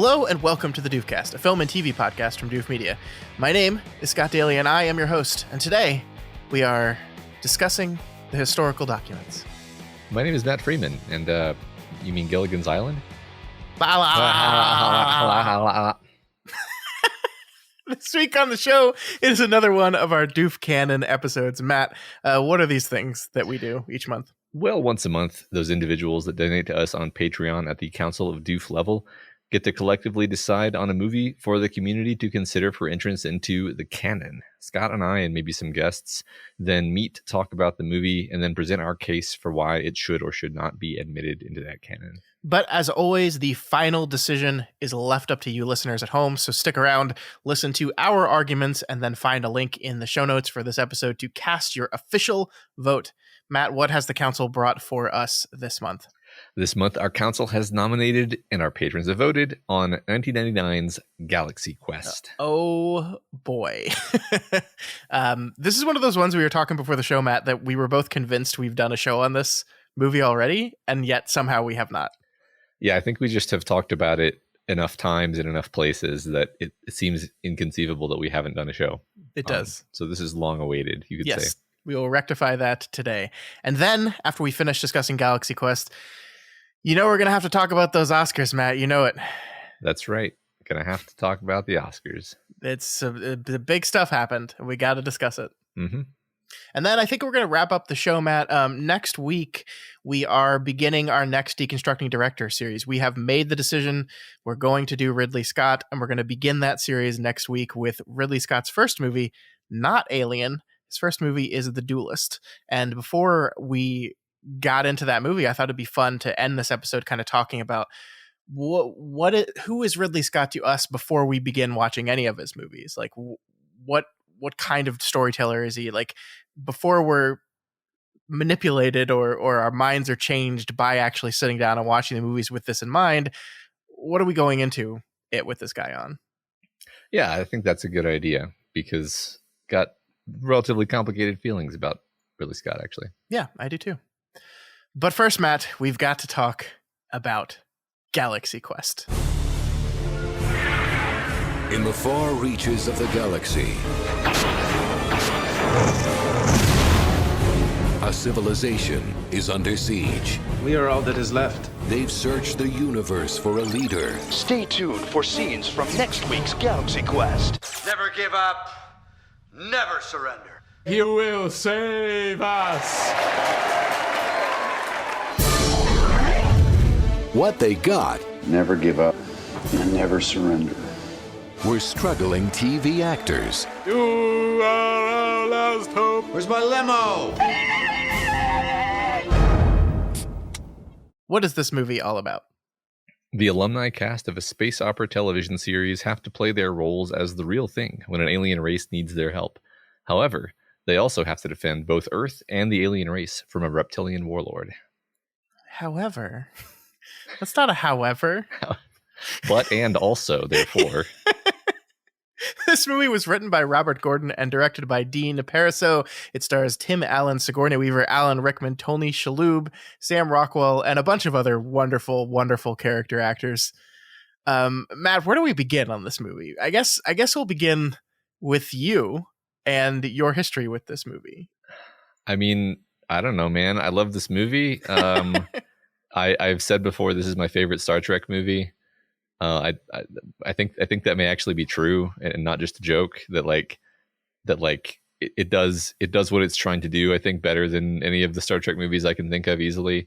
Hello and welcome to the Doofcast, a film and TV podcast from Doof Media. My name is Scott Daly and I am your host, and today we are discussing the historical documents. My name is Matt Freeman, and you mean Gilligan's Island? This week on the show is another one of our Doof Canon episodes. Matt, what are these things that we do each month? Well, once a month, those individuals that donate to us on Patreon at the Council of Doof level get to collectively decide on a movie for the community to consider for entrance into the canon. Scott and I, and maybe some guests, then meet, talk about the movie, and then present our case for why it should or should not be admitted into that canon. But as always, the final decision is left up to you listeners at home, so stick around, listen to our arguments, and then find a link in the show notes for this episode to cast your official vote. Matt, what has the council brought for us this month? This month, our council has nominated and our patrons have voted on 1999's Galaxy Quest. Oh, boy. This is one of those ones we were talking before the show, Matt, that we were both convinced we've done a show on this movie already, and yet somehow we have not. Yeah, I think we just have talked about it enough times in enough places that it seems inconceivable that we haven't done a show. It does. So this is long awaited, you could say. We will rectify that today. And then, after we finish discussing Galaxy Quest, you know we're going to have to talk about those Oscars, Matt. You know it. That's right. Going to have to talk about the Oscars. It's the big stuff happened, and we got to discuss it. Mm-hmm. And then I think we're going to wrap up the show, Matt. Next week, we are beginning our next Deconstructing Directors series. We have made the decision. We're going to do Ridley Scott, and we're going to begin that series next week with Ridley Scott's first movie, not Alien. His first movie is The Duelist. And before we got into that movie, I thought it'd be fun to end this episode kind of talking about who is Ridley Scott to us before we begin watching any of his movies. Like, what kind of storyteller is he? Like, before we're manipulated or our minds are changed by actually sitting down and watching the movies with this in mind, what are we going into it with this guy on? Yeah, I think that's a good idea because got relatively complicated feelings about Ridley Scott, actually. Yeah, I do too. But first, Matt, we've got to talk about Galaxy Quest. In the far reaches of the galaxy, a civilization is under siege. We are all that is left. They've searched the universe for a leader. Stay tuned for scenes from next week's Galaxy Quest. Never give up, never surrender. He will save us. What they got Never give up and never surrender. were struggling TV actors. You are our last hope. Where's my limo? What is this movie all about? The alumni cast of a space opera television series have to play their roles as the real thing when an alien race needs their help. However, they also have to defend both Earth and the alien race from a reptilian warlord. However, that's not a however. But and also, therefore. This movie was written by Robert Gordon and directed by Dean Pariseau. It stars Tim Allen, Sigourney Weaver, Alan Rickman, Tony Shalhoub, Sam Rockwell, and a bunch of other wonderful, wonderful character actors. Matt, where do we begin on this movie? I guess we'll begin with you and your history with this movie. I mean, I don't know, man. I love this movie. I've said before, this is my favorite Star Trek movie. I think that may actually be true and not just a joke. That it does what it's trying to do. I think better than any of the Star Trek movies I can think of easily.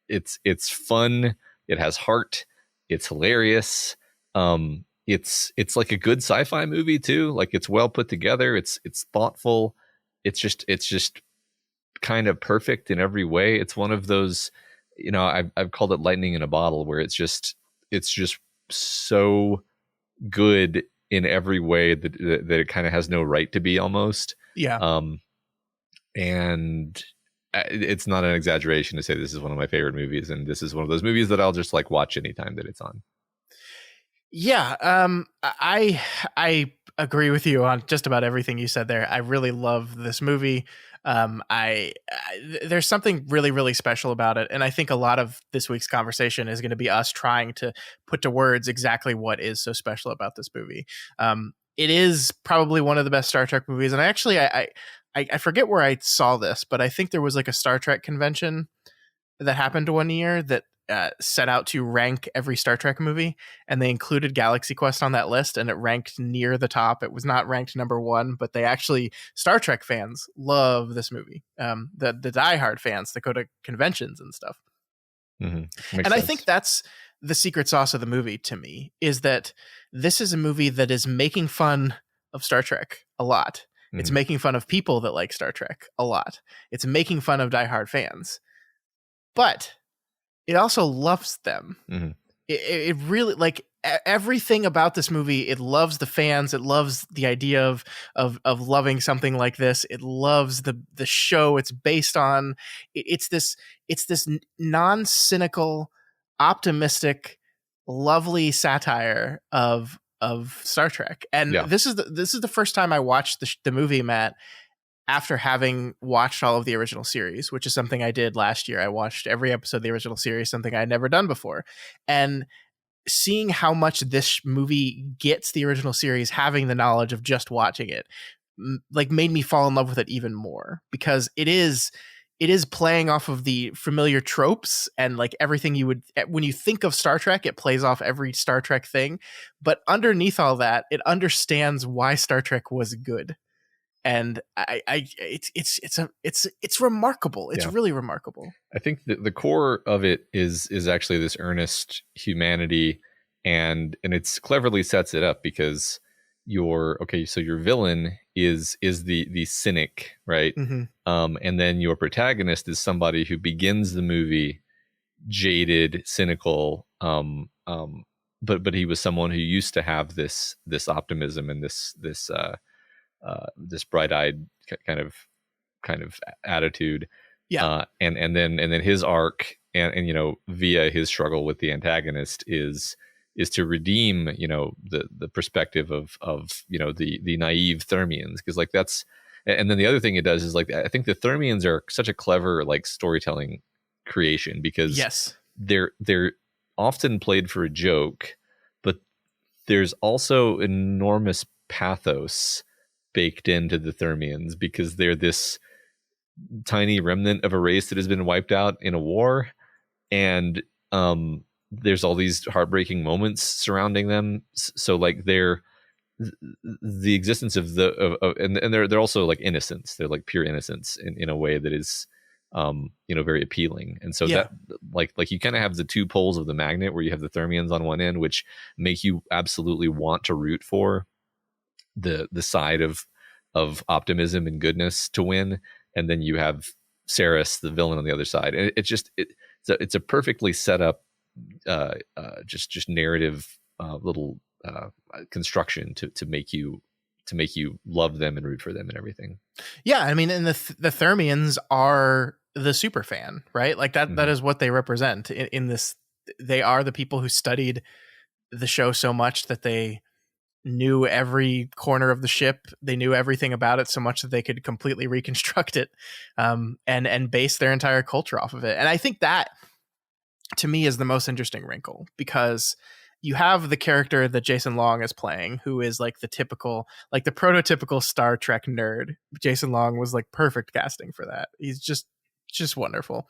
It's fun. It has heart. It's hilarious. It's like a good sci-fi movie too. Like, it's well put together. It's thoughtful. It's just kind of perfect in every way. It's one of those, I've called it lightning in a bottle, where it's just so good in every way that it kind of has no right to be, almost. Yeah. And it's not an exaggeration to say this is one of my favorite movies, and this is one of those movies that I'll just like watch anytime that it's on. Yeah, I agree with you on just about everything you said there. I really love this movie. There's something really, really special about it. And I think a lot of this week's conversation is going to be us trying to put to words exactly what is so special about this movie. It is probably one of the best Star Trek movies. And I forget where I saw this, but I think there was like a Star Trek convention that happened one year that set out to rank every Star Trek movie, and they included Galaxy Quest on that list, and it ranked near the top. It was not ranked number one, but they actually, Star Trek fans love this movie. The diehard fans that go to conventions and stuff. And I think that's the secret sauce of the movie to me, is that this is a movie that is making fun of Star Trek a lot. It's making fun of people that like Star Trek a lot. It's making fun of diehard fans, but it also loves them. It really, like, everything about this movie, it loves the fans. It loves the idea of loving something like this. It loves the show it's based on. It's this non-cynical, optimistic, lovely satire of Star Trek. And this is the first time I watched the movie, Matt, after having watched all of the original series, which is something I did last year. I watched every episode of the original series, something I had never done before. And seeing how much this movie gets the original series, having the knowledge of just watching it, like, made me fall in love with it even more, because it is playing off of the familiar tropes and like everything you would, when you think of Star Trek, it plays off every Star Trek thing. But underneath all that, it understands why Star Trek was good. And it's remarkable. It's really remarkable. I think the core of it is actually this earnest humanity, and it's cleverly sets it up, because your villain is the cynic, right? And then your protagonist is somebody who begins the movie jaded, cynical, but he was someone who used to have this optimism and this bright-eyed kind of attitude. And then his arc, and via his struggle with the antagonist, is to redeem the perspective of the naive Thermians, because like that's, and then the other thing it does is, like, I think the Thermians are such a clever, like, storytelling creation, because they're often played for a joke, but there's also enormous pathos baked into the Thermians, because they're this tiny remnant of a race that has been wiped out in a war, and there's all these heartbreaking moments surrounding them. So like they're the existence of and they're also like innocence. They're like pure innocence in a way that is very appealing. And so that like you kind of have the two poles of the magnet, where you have the Thermians on one end, which make you absolutely want to root for the side of optimism and goodness to win, and then you have Saris, the villain, on the other side. And it's a perfectly set up just narrative little construction to make you love them and root for them and everything. Yeah, I mean, and the Thermians are the super fan, right? Like that is what they represent in this. They are the people who studied the show so much that they knew every corner of the ship. They knew everything about it so much that they could completely reconstruct it, and base their entire culture off of it. And I think that, to me, is the most interesting wrinkle, because you have the character that Jason Long is playing, who is like the prototypical Star Trek nerd. Jason Long was like perfect casting for that. He's just wonderful.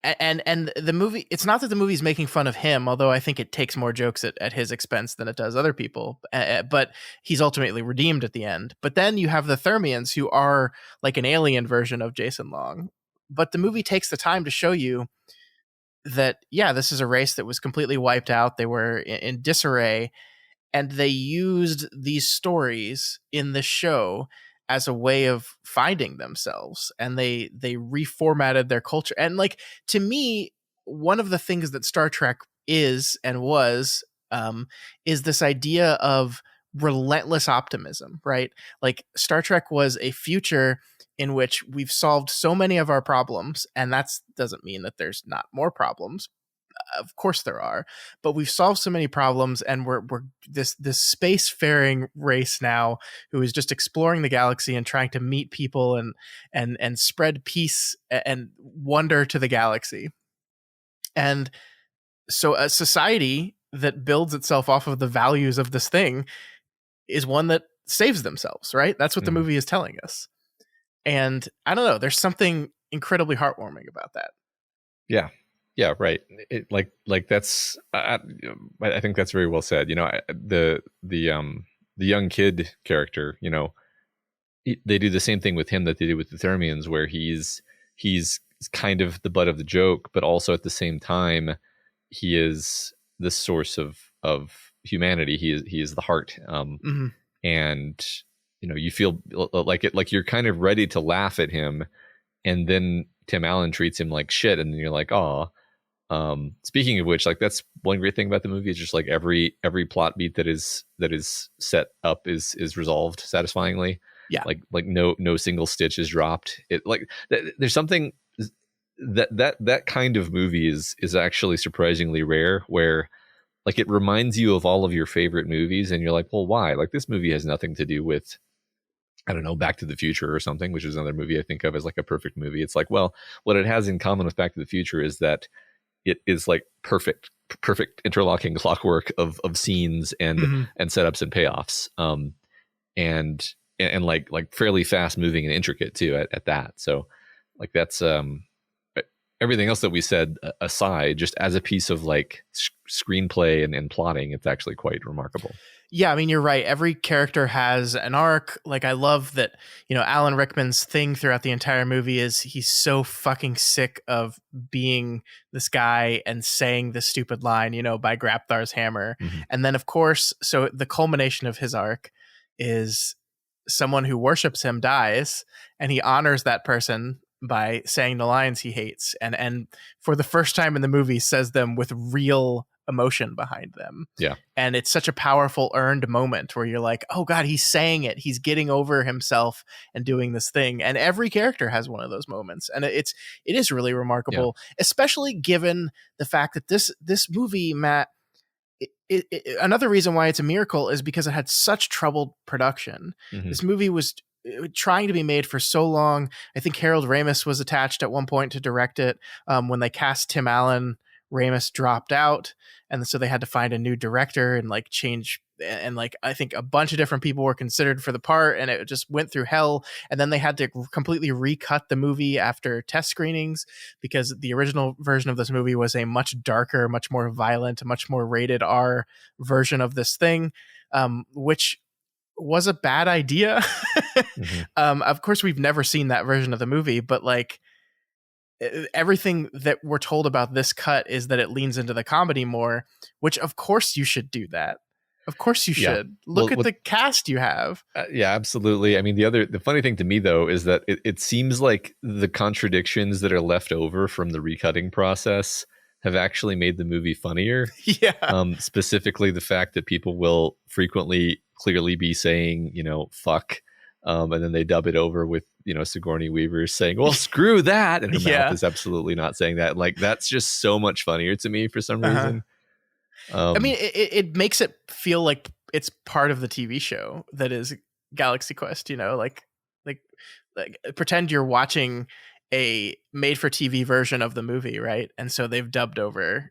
And the movie, it's not that the movie's making fun of him, although I think it takes more jokes at his expense than it does other people. But he's ultimately redeemed at the end. But then you have the Thermians, who are like an alien version of Jason Long. But the movie takes the time to show you that, this is a race that was completely wiped out. They were in disarray, and they used these stories in the show as a way of finding themselves, and they reformatted their culture. And like, to me, one of the things that Star Trek is and was is this idea of relentless optimism, right? Like, Star Trek was a future in which we've solved so many of our problems, and that doesn't mean that there's not more problems, Of course there are, but we've solved so many problems, and we're this spacefaring race now who is just exploring the galaxy and trying to meet people and spread peace and wonder to the galaxy. And so a society that builds itself off of the values of this thing is one that saves themselves, right? That's what the movie is telling us. And I don't know, there's something incredibly heartwarming about that. Yeah, right. Like that's I think that's very well said. The young kid character, they do the same thing with him that they did with the Thermians, where he's kind of the butt of the joke, but also at the same time he is the source of humanity. He is the heart. And you feel like you're kind of ready to laugh at him, and then Tim Allen treats him like shit, and then you're like, oh. Speaking of which, like, that's one great thing about the movie is just like every plot beat that is set up is resolved satisfyingly. Yeah. Like no single stitch is dropped. It there's something that kind of movie is actually surprisingly rare, where like it reminds you of all of your favorite movies and you're like, well, why? Like, this movie has nothing to do with, I don't know, Back to the Future or something, which is another movie I think of as like a perfect movie. It's like, well, what it has in common with Back to the Future is that it is like perfect interlocking clockwork of scenes and setups and payoffs, and like fairly fast moving and intricate too at that. So like that's everything else that we said aside, just as a piece of like screenplay and plotting, it's actually quite remarkable. Yeah, I mean, you're right. Every character has an arc. Like, I love that, Alan Rickman's thing throughout the entire movie is he's so fucking sick of being this guy and saying this stupid line, by Grabthar's hammer. And then, of course, so the culmination of his arc is someone who worships him dies, and he honors that person by saying the lines he hates. And for the first time in the movie, says them with real emotion behind them. Yeah. And it's such a powerful earned moment where you're like, oh God, he's saying it. He's getting over himself and doing this thing. And every character has one of those moments. And it is really remarkable, especially given the fact that this movie, Matt, another reason why it's a miracle is because it had such troubled production. This movie was trying to be made for so long. I think Harold Ramis was attached at one point to direct it. When they cast Tim Allen, Ramis dropped out, and so they had to find a new director and like change, and like I think a bunch of different people were considered for the part, and it just went through hell. And then they had to completely recut the movie after test screenings, because the original version of this movie was a much darker, much more violent, much more rated R version of this thing, which was a bad idea. Of course, we've never seen that version of the movie, but like everything that we're told about this cut is that it leans into the comedy more, which of course you should do that. Of course you should. Look at the cast you have. Yeah, absolutely. I mean, the funny thing to me though is that it seems like the contradictions that are left over from the recutting process have actually made the movie funnier. Yeah. Specifically the fact that people will frequently clearly be saying, fuck. And then they dub it over with, Sigourney Weaver saying, well, screw that. And her mouth is absolutely not saying that. Like, that's just so much funnier to me for some reason. I mean, it makes it feel like it's part of the TV show that is Galaxy Quest, like pretend you're watching a made-for-TV version of the movie, right? And so they've dubbed over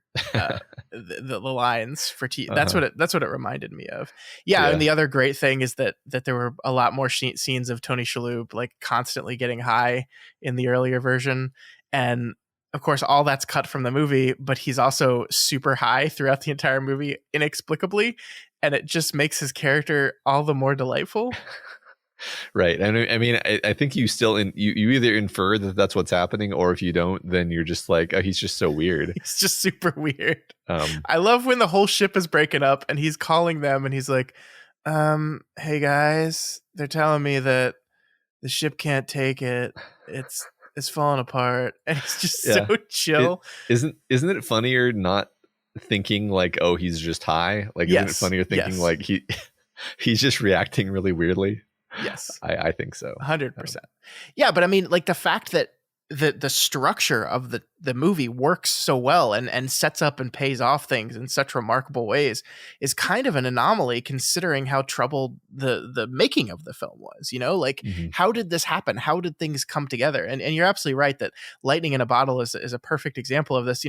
the lines for TV. That's what it reminded me of. Yeah, and the other great thing is that there were a lot more scenes of Tony Shalhoub like constantly getting high in the earlier version, and of course all that's cut from the movie. But he's also super high throughout the entire movie inexplicably, and it just makes his character all the more delightful. Right. And I mean, I think you still you either infer that that's what's happening, or if you don't, then you're just like, oh, he's just so weird. He's just super weird. I love when the whole ship is breaking up and he's calling them and he's like, hey guys, they're telling me that the ship can't take it. It's falling apart. And he's just so chill. Isn't it funnier not thinking like, oh, he's just high? Like, isn't it funnier thinking like he's just reacting really weirdly? Yes. I think so. 100%. Yeah, but I mean, like the fact that the structure of the movie works so well and sets up and pays off things in such remarkable ways is kind of an anomaly, considering how troubled the making of the film was. Like, how did this happen? How did things come together? And you're absolutely right that Lightning in a Bottle is a perfect example of this.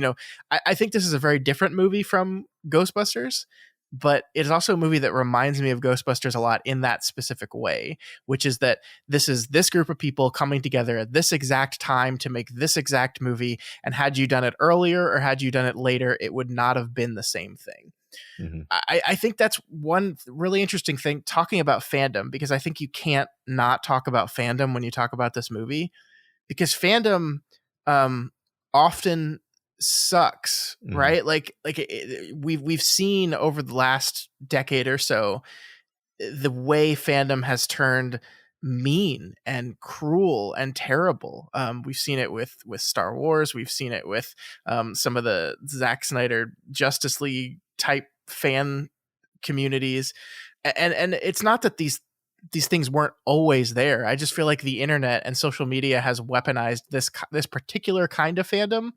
I think this is a very different movie from Ghostbusters, but it is also a movie that reminds me of Ghostbusters a lot in that specific way, which is that this is this group of people coming together at this exact time to make this exact movie. And had you done it earlier or had you done it later, it would not have been the same thing. I think that's one really interesting thing talking about fandom, because I think you can't not talk about fandom when you talk about this movie, because fandom often sucks, right? We've seen over the last decade or so the way fandom has turned mean and cruel and terrible. We've seen it with Star Wars. We've seen it with some of the Zack Snyder Justice League type fan communities, and it's not that these things weren't always there. I just feel like the internet and social media has weaponized this particular kind of fandom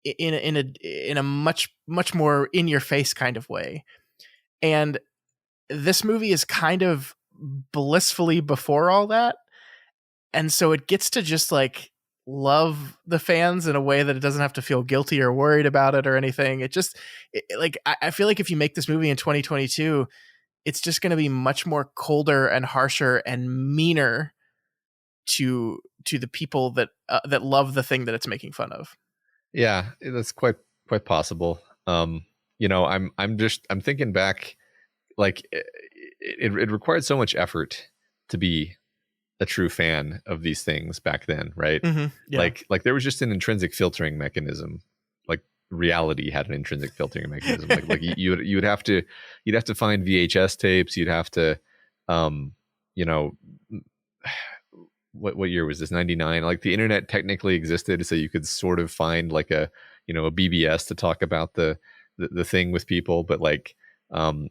in a much more in your face kind of way. And this movie is kind of blissfully before all that. And so it gets to just like love the fans in a way that it doesn't have to feel guilty or worried about it or anything. I feel like if you make this movie in 2022, it's just going to be much more colder and harsher and meaner to the people that love the thing that it's making fun of. Yeah, that's quite possible. I'm thinking back, like it required so much effort to be a true fan of these things back then, right? Yeah. Like there was just an intrinsic filtering mechanism. Like reality had an intrinsic filtering mechanism. like you'd have to find VHS tapes. You'd have to, what year was this? 99. Like the internet technically existed, so you could sort of find like a BBS to talk about the thing with people, but like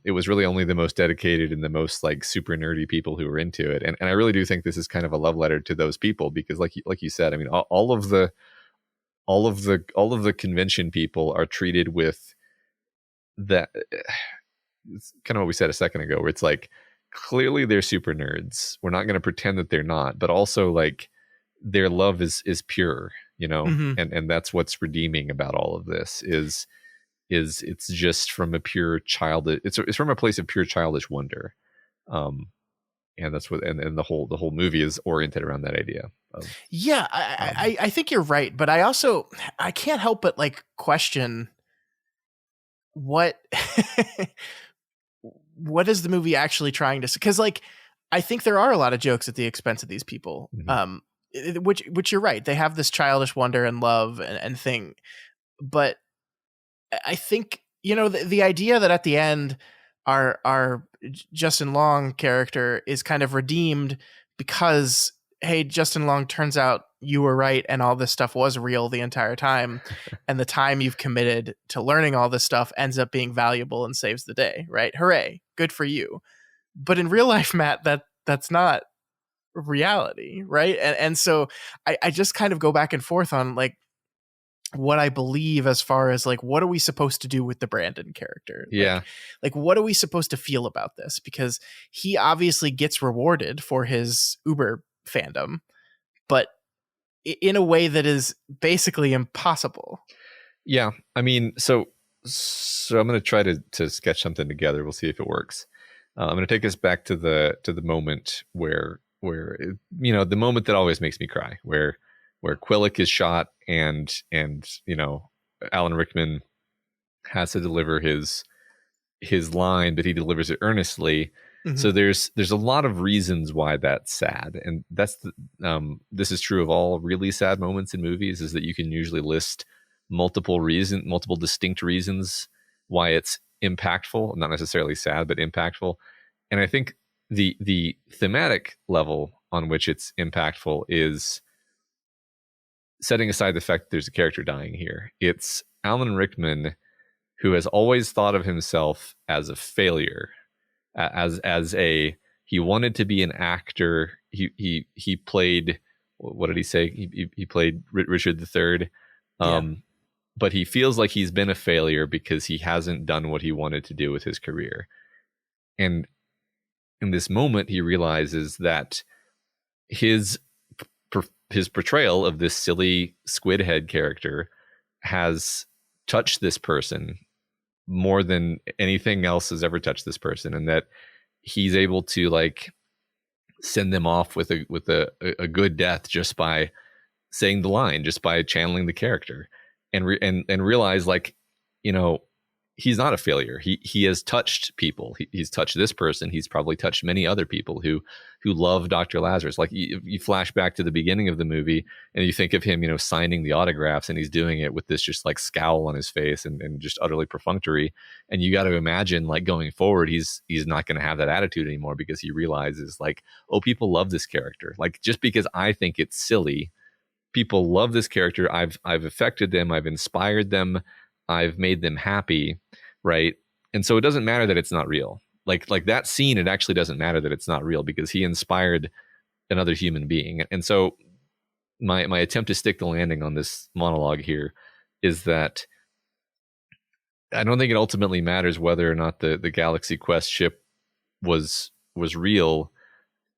it was really only the most dedicated and the most like super nerdy people who were into it. And I really do think this is kind of a love letter to those people, because like you said, I mean, all of the convention people are treated with that. It's kind of what we said a second ago, where it's like, clearly they're super nerds. We're not going to pretend that they're not, but also like their love is pure, and that's what's redeeming about all of this is it's just from a pure it's from a place of pure childish wonder. And that's what, and the whole movie is oriented around that idea. I think you're right, but I can't help but like question what what is the movie actually trying to, because like I think there are a lot of jokes at the expense of these people, which you're right, they have this childish wonder and love and thing, but I think the idea that at the end our Justin Long character is kind of redeemed because, hey, Justin Long, turns out you were right and all this stuff was real the entire time, and the time you've committed to learning all this stuff ends up being valuable and saves the day, right? Hooray, good for you. But in real life, Matt, that's not reality, right? And so I just kind of go back and forth on like what I believe as far as like, what are we supposed to do with the Brandon character? Yeah. Like what are we supposed to feel about this? Because he obviously gets rewarded for his Uber fandom, but in a way that is basically impossible. Yeah. I mean, so I'm going to try to sketch something together. We'll see if it works. I'm going to take us back to the moment where the moment that always makes me cry, where Quillick is shot and Alan Rickman has to deliver his line, but he delivers it earnestly. So there's a lot of reasons why that's sad, and that's this is true of all really sad moments in movies, is that you can usually list multiple distinct reasons why it's impactful, not necessarily sad, but impactful. And I think the thematic level on which it's impactful is, setting aside the fact that there's a character dying here, it's Alan Rickman, who has always thought of himself as a failure, he wanted to be an actor. He played what did he say? He played Richard III. But he feels like he's been a failure because he hasn't done what he wanted to do with his career. And in this moment, he realizes that his portrayal of this silly squid head character has touched this person more than anything else has ever touched this person, and that he's able to like send them off with a good death just by saying the line, just by channeling the character, and realize, like, you know, he's not a failure. He has touched people. He's touched this person. He's probably touched many other people who love Dr. Lazarus. Like you flash back to the beginning of the movie and you think of him, you know, signing the autographs, and he's doing it with this just like scowl on his face and just utterly perfunctory. And you got to imagine, like, going forward, he's not going to have that attitude anymore, because he realizes, like, oh, people love this character. Like, just because I think it's silly, people love this character. I've affected them. I've inspired them. I've made them happy, right? And so it doesn't matter that it's not real. Like that scene, it actually doesn't matter that it's not real, because he inspired another human being. And so my attempt to stick the landing on this monologue here is that I don't think it ultimately matters whether or not the Galaxy Quest ship was real.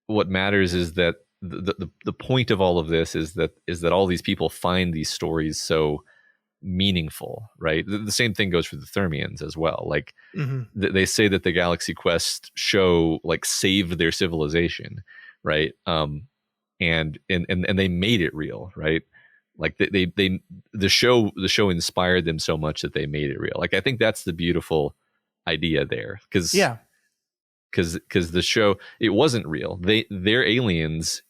What matters is that the point of all of this is that all these people find these stories so meaningful, right? The same thing goes for the Thermians as well. Like, they say that the Galaxy Quest show like saved their civilization, right? And they made it real, right? Like the show inspired them so much that they made it real. Like, I think that's the beautiful idea there, because the show, it wasn't real. They're aliens,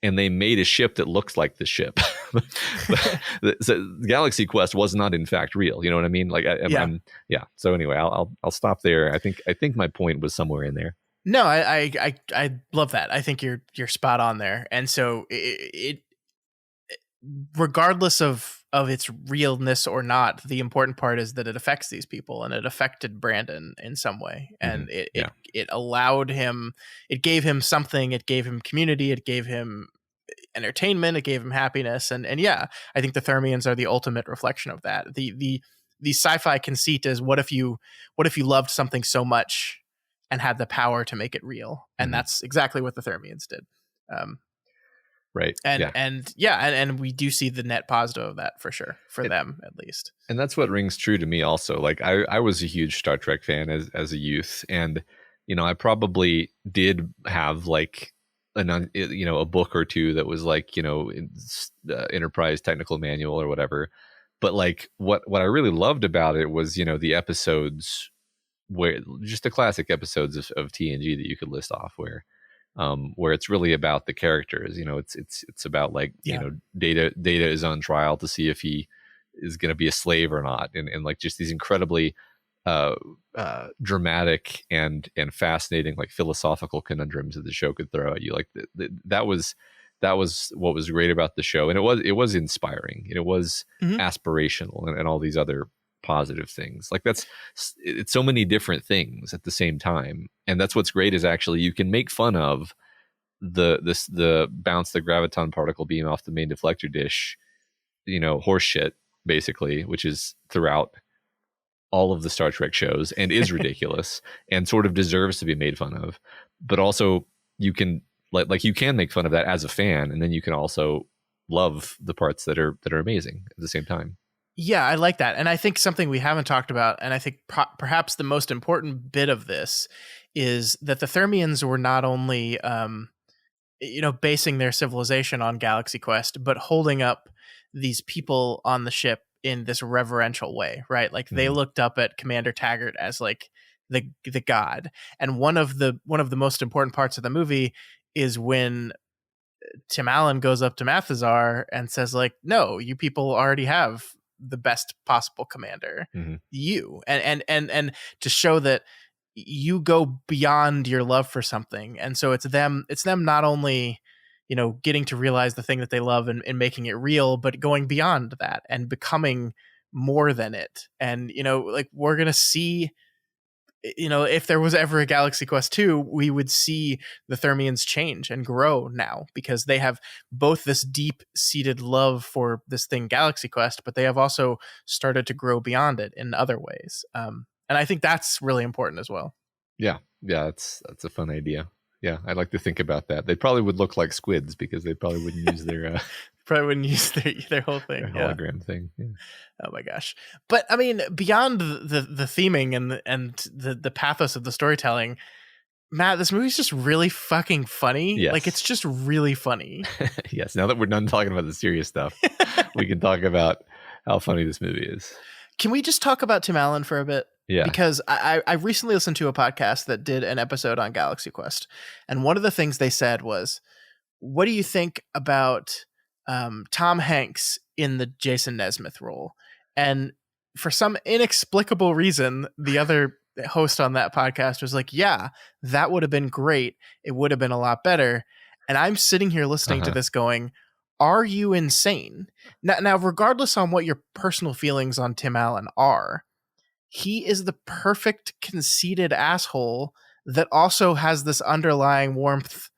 and they made a ship that looks like the ship. The Galaxy Quest was not, in fact, real. You know what I mean? Like, So anyway, I'll stop there. I think my point was somewhere in there. No, I love that. I think you're spot on there. And so it regardless of its realness or not, the important part is that it affects these people, and it affected Brandon in some way. And it allowed him, it gave him something, it gave him community, it gave him entertainment, it gave him happiness. And yeah, I think the Thermians are the ultimate reflection of that. The sci-fi conceit is, what if you loved something so much and had the power to make it real? And that's exactly what the Thermians did. Right. And we do see the net positive of that, for sure, for them at least. And that's what rings true to me also. Like, I was a huge Star Trek fan as a youth, and, you know, I probably did have like a book or two that was like, you know, Enterprise Technical Manual or whatever. But like what I really loved about it was, you know, the episodes where just the classic episodes of TNG that you could list off, where it's really about the characters. You know, it's about, like, you know, Data is on trial to see if he is going to be a slave or not, and like just these incredibly dramatic and fascinating, like, philosophical conundrums that the show could throw at you. Like that was what was great about the show, and it was inspiring, and it was aspirational, and all these other positive things. Like, it's so many different things at the same time. And that's what's great, is actually you can make fun of the bounce the graviton particle beam off the main deflector dish, you know, horse shit, basically, which is throughout all of the Star Trek shows and is ridiculous and sort of deserves to be made fun of. But also you can like you can make fun of that as a fan, and then you can also love the parts that are amazing at the same time. Yeah, I like that. And I think something we haven't talked about, and I think perhaps the most important bit of this, is that the Thermians were not only, basing their civilization on Galaxy Quest, but holding up these people on the ship in this reverential way, right? Like, they looked up at Commander Taggart as like the god. And one of the most important parts of the movie is when Tim Allen goes up to Mathazar and says, like, no, you people already have the best possible commander, you, and to show that you go beyond your love for something. And so it's them not only, you know, getting to realize the thing that they love and making it real, but going beyond that and becoming more than it. And, you know, like, we're going to see if there was ever a Galaxy Quest 2, we would see the Thermians change and grow now, because they have both this deep-seated love for this thing Galaxy Quest, but they have also started to grow beyond it in other ways. And I think that's really important as well. Yeah, that's a fun idea. Yeah, I'd like to think about that. They probably would look like squids because they probably wouldn't use their probably wouldn't use their whole thing, their hologram thing. Yeah. Oh my gosh! But I mean, beyond the theming and the pathos of the storytelling, Matt, this movie's just really fucking funny. Yes. Like, it's just really funny. Yes. Now that we're done talking about the serious stuff, we can talk about how funny this movie is. Can we just talk about Tim Allen for a bit? Yeah. Because I recently listened to a podcast that did an episode on Galaxy Quest, and one of the things they said was, "What do you think about Tom Hanks in the Jason Nesmith role?" And for some inexplicable reason, the other host on that podcast was like, "Yeah, that would have been great. It would have been a lot better." And I'm sitting here listening to this going, are you insane? Now, regardless on what your personal feelings on Tim Allen are, he is the perfect conceited asshole that also has this underlying warmth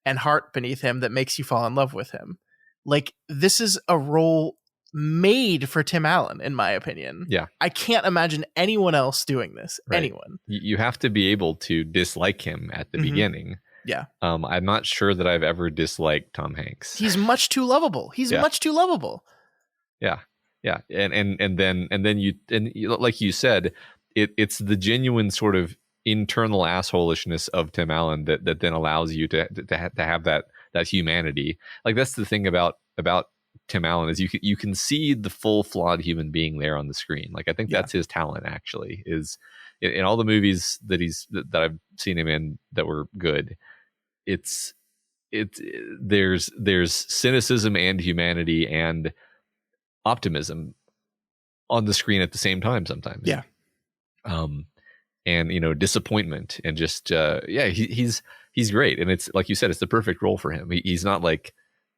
and heart beneath him that makes you fall in love with him. Like, this is a role made for Tim Allen, in my opinion. Yeah. I can't imagine anyone else doing this. Right. Anyone. You have to be able to dislike him at the beginning. Yeah. I'm not sure that I've ever disliked Tom Hanks. He's much too lovable. He's much too lovable. Yeah. Yeah. And then like you said, it's the genuine sort of internal assholishness of Tim Allen that then allows you to have that humanity. Like, that's the thing about Tim Allen, is you can see the full flawed human being there on the screen. Like, I think that's his talent, actually, is in all the movies that I've seen him in that were good. There's cynicism and humanity and optimism on the screen at the same time sometimes. Yeah. And disappointment, and just he's great, and it's like you said, it's the perfect role for him. He's not like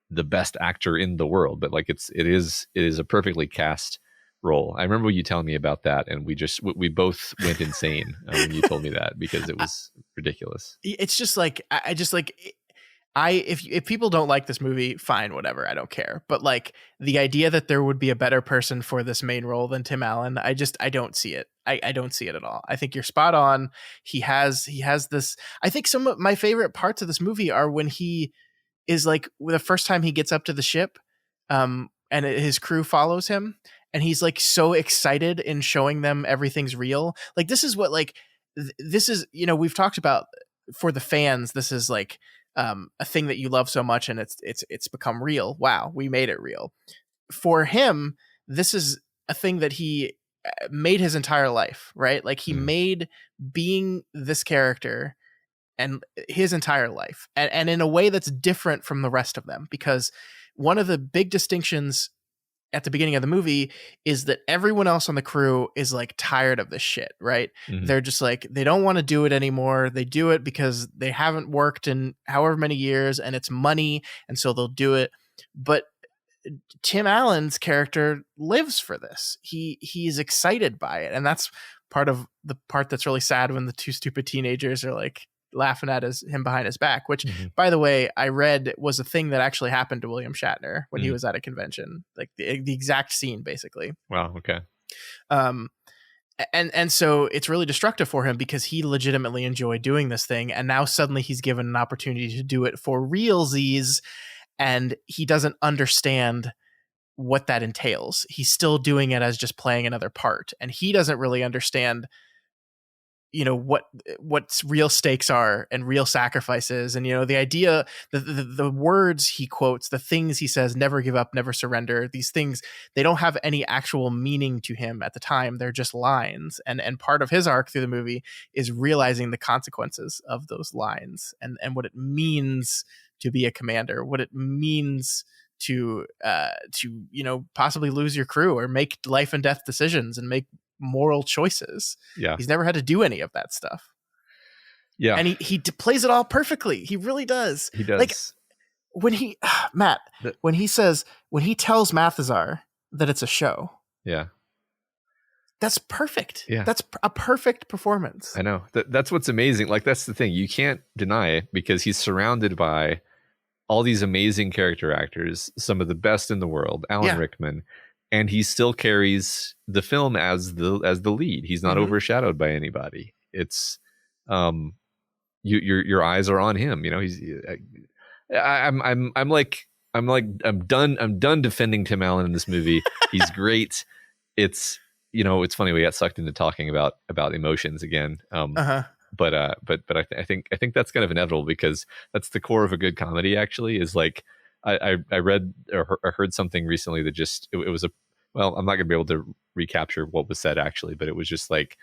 the best actor in the world, but like it is a perfectly cast role. I remember you telling me about that, and we both went insane when you told me that, because it was ridiculous. It's just like, if people don't like this movie, fine, whatever, I don't care. But like, the idea that there would be a better person for this main role than Tim Allen, I don't see it. I don't see it at all. I think you're spot on. He has this. I think some of my favorite parts of this movie are when he is like, the first time he gets up to the ship, and his crew follows him, and he's like so excited in showing them everything's real. Like, this is what, like, this is, we've talked about, for the fans, this is like a thing that you love so much, and it's become real. Wow, we made it real. For him, this is a thing that he made his entire life, right? Like, he made being this character and his entire life, and in a way that's different from the rest of them, because one of the big distinctions at the beginning of the movie is that everyone else on the crew is like tired of this shit, right? Mm-hmm. They're just like, they don't want to do it anymore. They do it because they haven't worked in however many years, and it's money, and so they'll do it. But Tim Allen's character lives for this. He's excited by it, and that's part of the part that's really sad, when the two stupid teenagers are like laughing at him behind his back, which, by the way, I read was a thing that actually happened to William Shatner when he was at a convention, like the exact scene, basically. Wow. Okay. And so it's really destructive for him, because he legitimately enjoyed doing this thing, and now suddenly he's given an opportunity to do it for realsies, and he doesn't understand what that entails. He's still doing it as just playing another part, and he doesn't really understand what real stakes are and real sacrifices. And the idea, the words he quotes, the things he says, never give up, never surrender, these things, they don't have any actual meaning to him at the time. They're just lines, and part of his arc through the movie is realizing the consequences of those lines, and what it means to be a commander, what it means to possibly lose your crew, or make life and death decisions, and make moral choices. Yeah. He's never had to do any of that stuff. Yeah. And he plays it all perfectly. He really does. He does. Like, when he when he tells Mathazar that it's a show. Yeah. That's perfect. Yeah. That's a perfect performance. I know. That's what's amazing. Like, that's the thing. You can't deny it because he's surrounded by all these amazing character actors, some of the best in the world, Alan Rickman, and he still carries the film as the lead. He's not overshadowed by anybody. It's your eyes are on him. You know, I'm done defending Tim Allen in this movie. He's great. It's funny, we got sucked into talking about emotions again. But I think that's kind of inevitable because that's the core of a good comedy. Actually, is like I read or heard something recently that just it was I'm not gonna be able to recapture what was said actually, but it was just like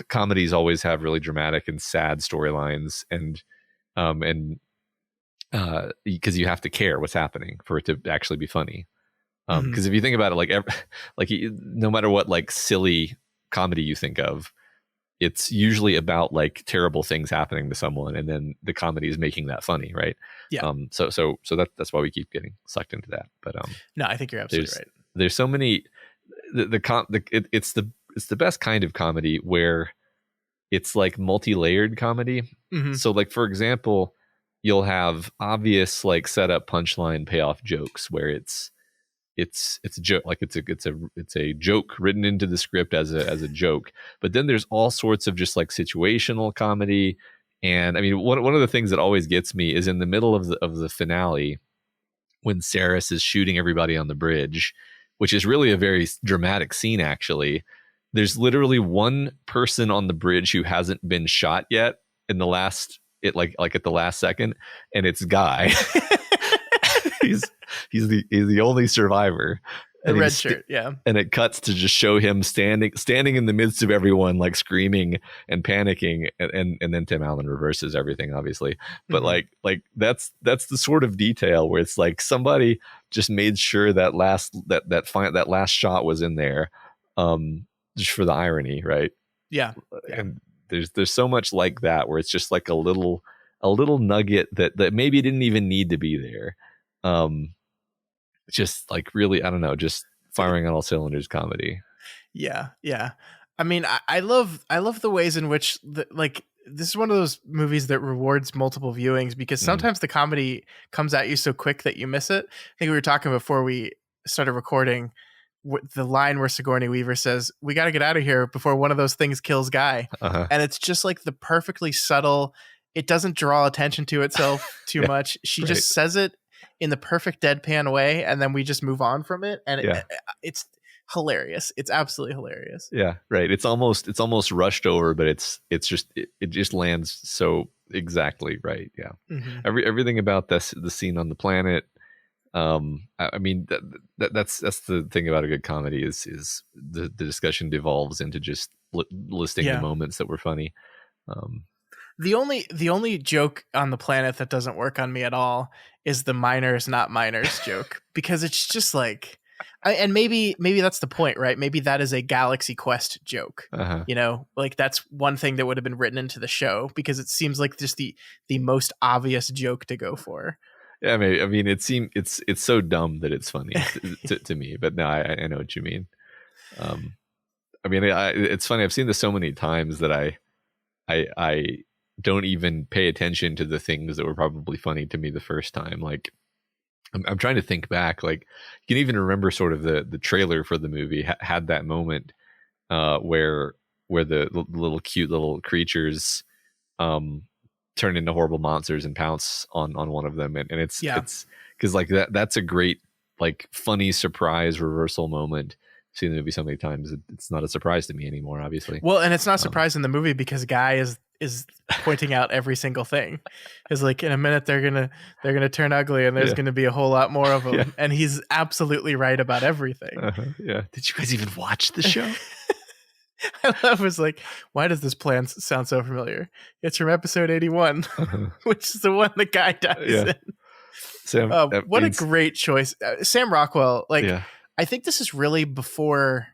comedies always have really dramatic and sad storylines, and because you have to care what's happening for it to actually be funny. Because if you think about it, no matter what like silly comedy you think of, it's usually about like terrible things happening to someone, and then the comedy is making that funny, right? Yeah. So that's why we keep getting sucked into that. But no, I think you're absolutely right. There's so many. It's the best kind of comedy where it's like multi-layered comedy. So like, for example, you'll have obvious like setup, punchline, payoff jokes where it's a joke, like it's a joke written into the script as a joke. But then there's all sorts of just like situational comedy. And I mean, one of the things that always gets me is in the middle of the finale when Saris is shooting everybody on the bridge, which is really a very dramatic scene. Actually, there's literally one person on the bridge who hasn't been shot yet in the last at the last second, and it's Guy. He's the only survivor. The red shirt, yeah. And it cuts to just show him standing in the midst of everyone, like screaming and panicking, and then Tim Allen reverses everything, obviously. But like that's the sort of detail where it's like somebody just made sure that that last shot was in there, just for the irony, right? Yeah. And there's so much like that where it's just like a little nugget that maybe didn't even need to be there. Just like really, I don't know, just firing on all cylinders comedy. Yeah. I mean, I love the ways in which this is one of those movies that rewards multiple viewings because sometimes the comedy comes at you so quick that you miss it. I think we were talking before we started recording the line where Sigourney Weaver says, "We got to get out of here before one of those things kills Guy." And it's just like the perfectly subtle. It doesn't draw attention to itself too much. She just says it in the perfect deadpan way, and then we just move on from it. And it's hilarious. It's absolutely hilarious. Yeah, right. It's almost rushed over, but it just lands so exactly right. Yeah. Everything about the scene on the planet. I mean that's the thing about a good comedy is the discussion devolves into just listing the moments that were funny. The only joke on the planet that doesn't work on me at all is the minors not minors joke, because it's just like, and maybe that's the point, right? Maybe that is a Galaxy Quest joke. You know, like that's one thing that would have been written into the show because it seems like just the most obvious joke to go for. Yeah, I mean, it's so dumb that it's funny to me. But no, I know what you mean. I mean, it's funny. I've seen this so many times that I don't even pay attention to the things that were probably funny to me the first time. Like, I'm trying to think back. Like, you can even remember sort of the trailer for the movie had that moment where the little cute little creatures turn into horrible monsters and pounce on one of them, and it's because like that's a great like funny surprise reversal moment. I've seen the movie so many times, it's not a surprise to me anymore, obviously. Well, and it's not a surprise in the movie because Guy is pointing out every single thing. Is like, in a minute they're gonna turn ugly, and there's gonna be a whole lot more of them, and he's absolutely right about everything. Yeah. Did you guys even watch the show? I love was like, why does this plan sound so familiar? It's from episode 81, which is the one the Guy dies in. Sam, what a great choice. Sam Rockwell. Like, I think this is really before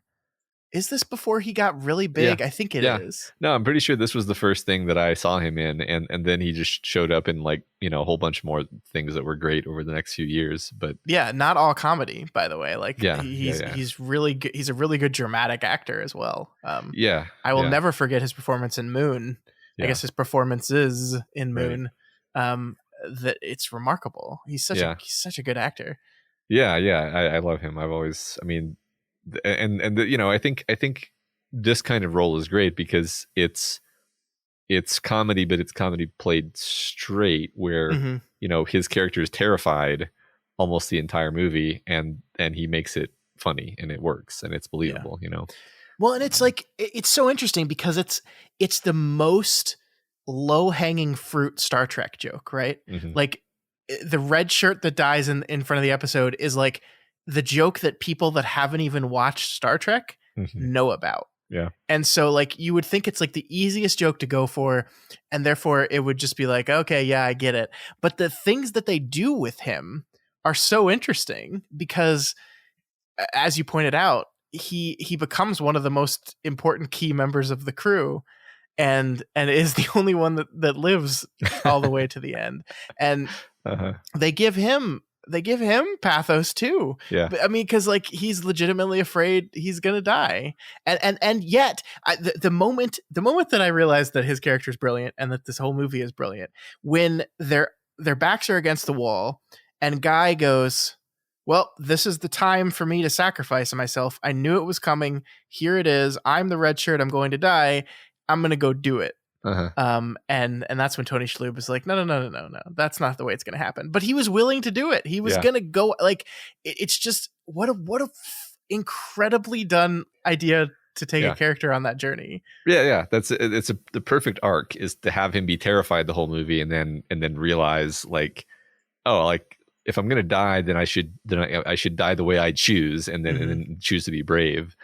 is this before he got really big? I think it is. No, I'm pretty sure this was the first thing that I saw him in, and then he just showed up in like, you know, a whole bunch more things that were great over the next few years. But yeah, not all comedy, by the way. Like Yeah, he's really good. He's a really good dramatic actor as well. yeah, I will never forget his performance in Moon. I guess his performances in Moon. That it's remarkable. He's such a good actor. I love him. I've always, I mean, and you know, I think this kind of role is great because it's comedy, but it's comedy played straight, where you know, his character is terrified almost the entire movie, and he makes it funny, and it works, and it's believable. You know. Well, and it's like, it's so interesting because it's the most low hanging fruit Star Trek joke, right? Like the red shirt that dies in front of the episode is like the joke that people that haven't even watched Star Trek know about. Yeah. And so like you would think it's like the easiest joke to go for, and therefore it would just be like, okay, yeah, I get it. But the things that they do with him are so interesting because, as you pointed out, he becomes one of the most important key members of the crew, and is the only one that lives all the way to the end. And they give him pathos too. Yeah. I mean, because like he's legitimately afraid he's gonna die, and yet the moment that I realized that his character is brilliant and that this whole movie is brilliant, when their backs are against the wall and Guy goes, well, this is the time for me to sacrifice myself. I knew it was coming. Here it is. I'm the red shirt. I'm going to die. I'm going to go do it. And that's when Tony Shalhoub is like, no. That's not the way it's going to happen. But he was willing to do it. He was going to go, like, it's just what a incredibly done idea to take a character on that journey. Yeah. The perfect arc is to have him be terrified the whole movie, and then realize like, oh, like, if I'm gonna die, then I should die the way I choose, and then choose to be brave.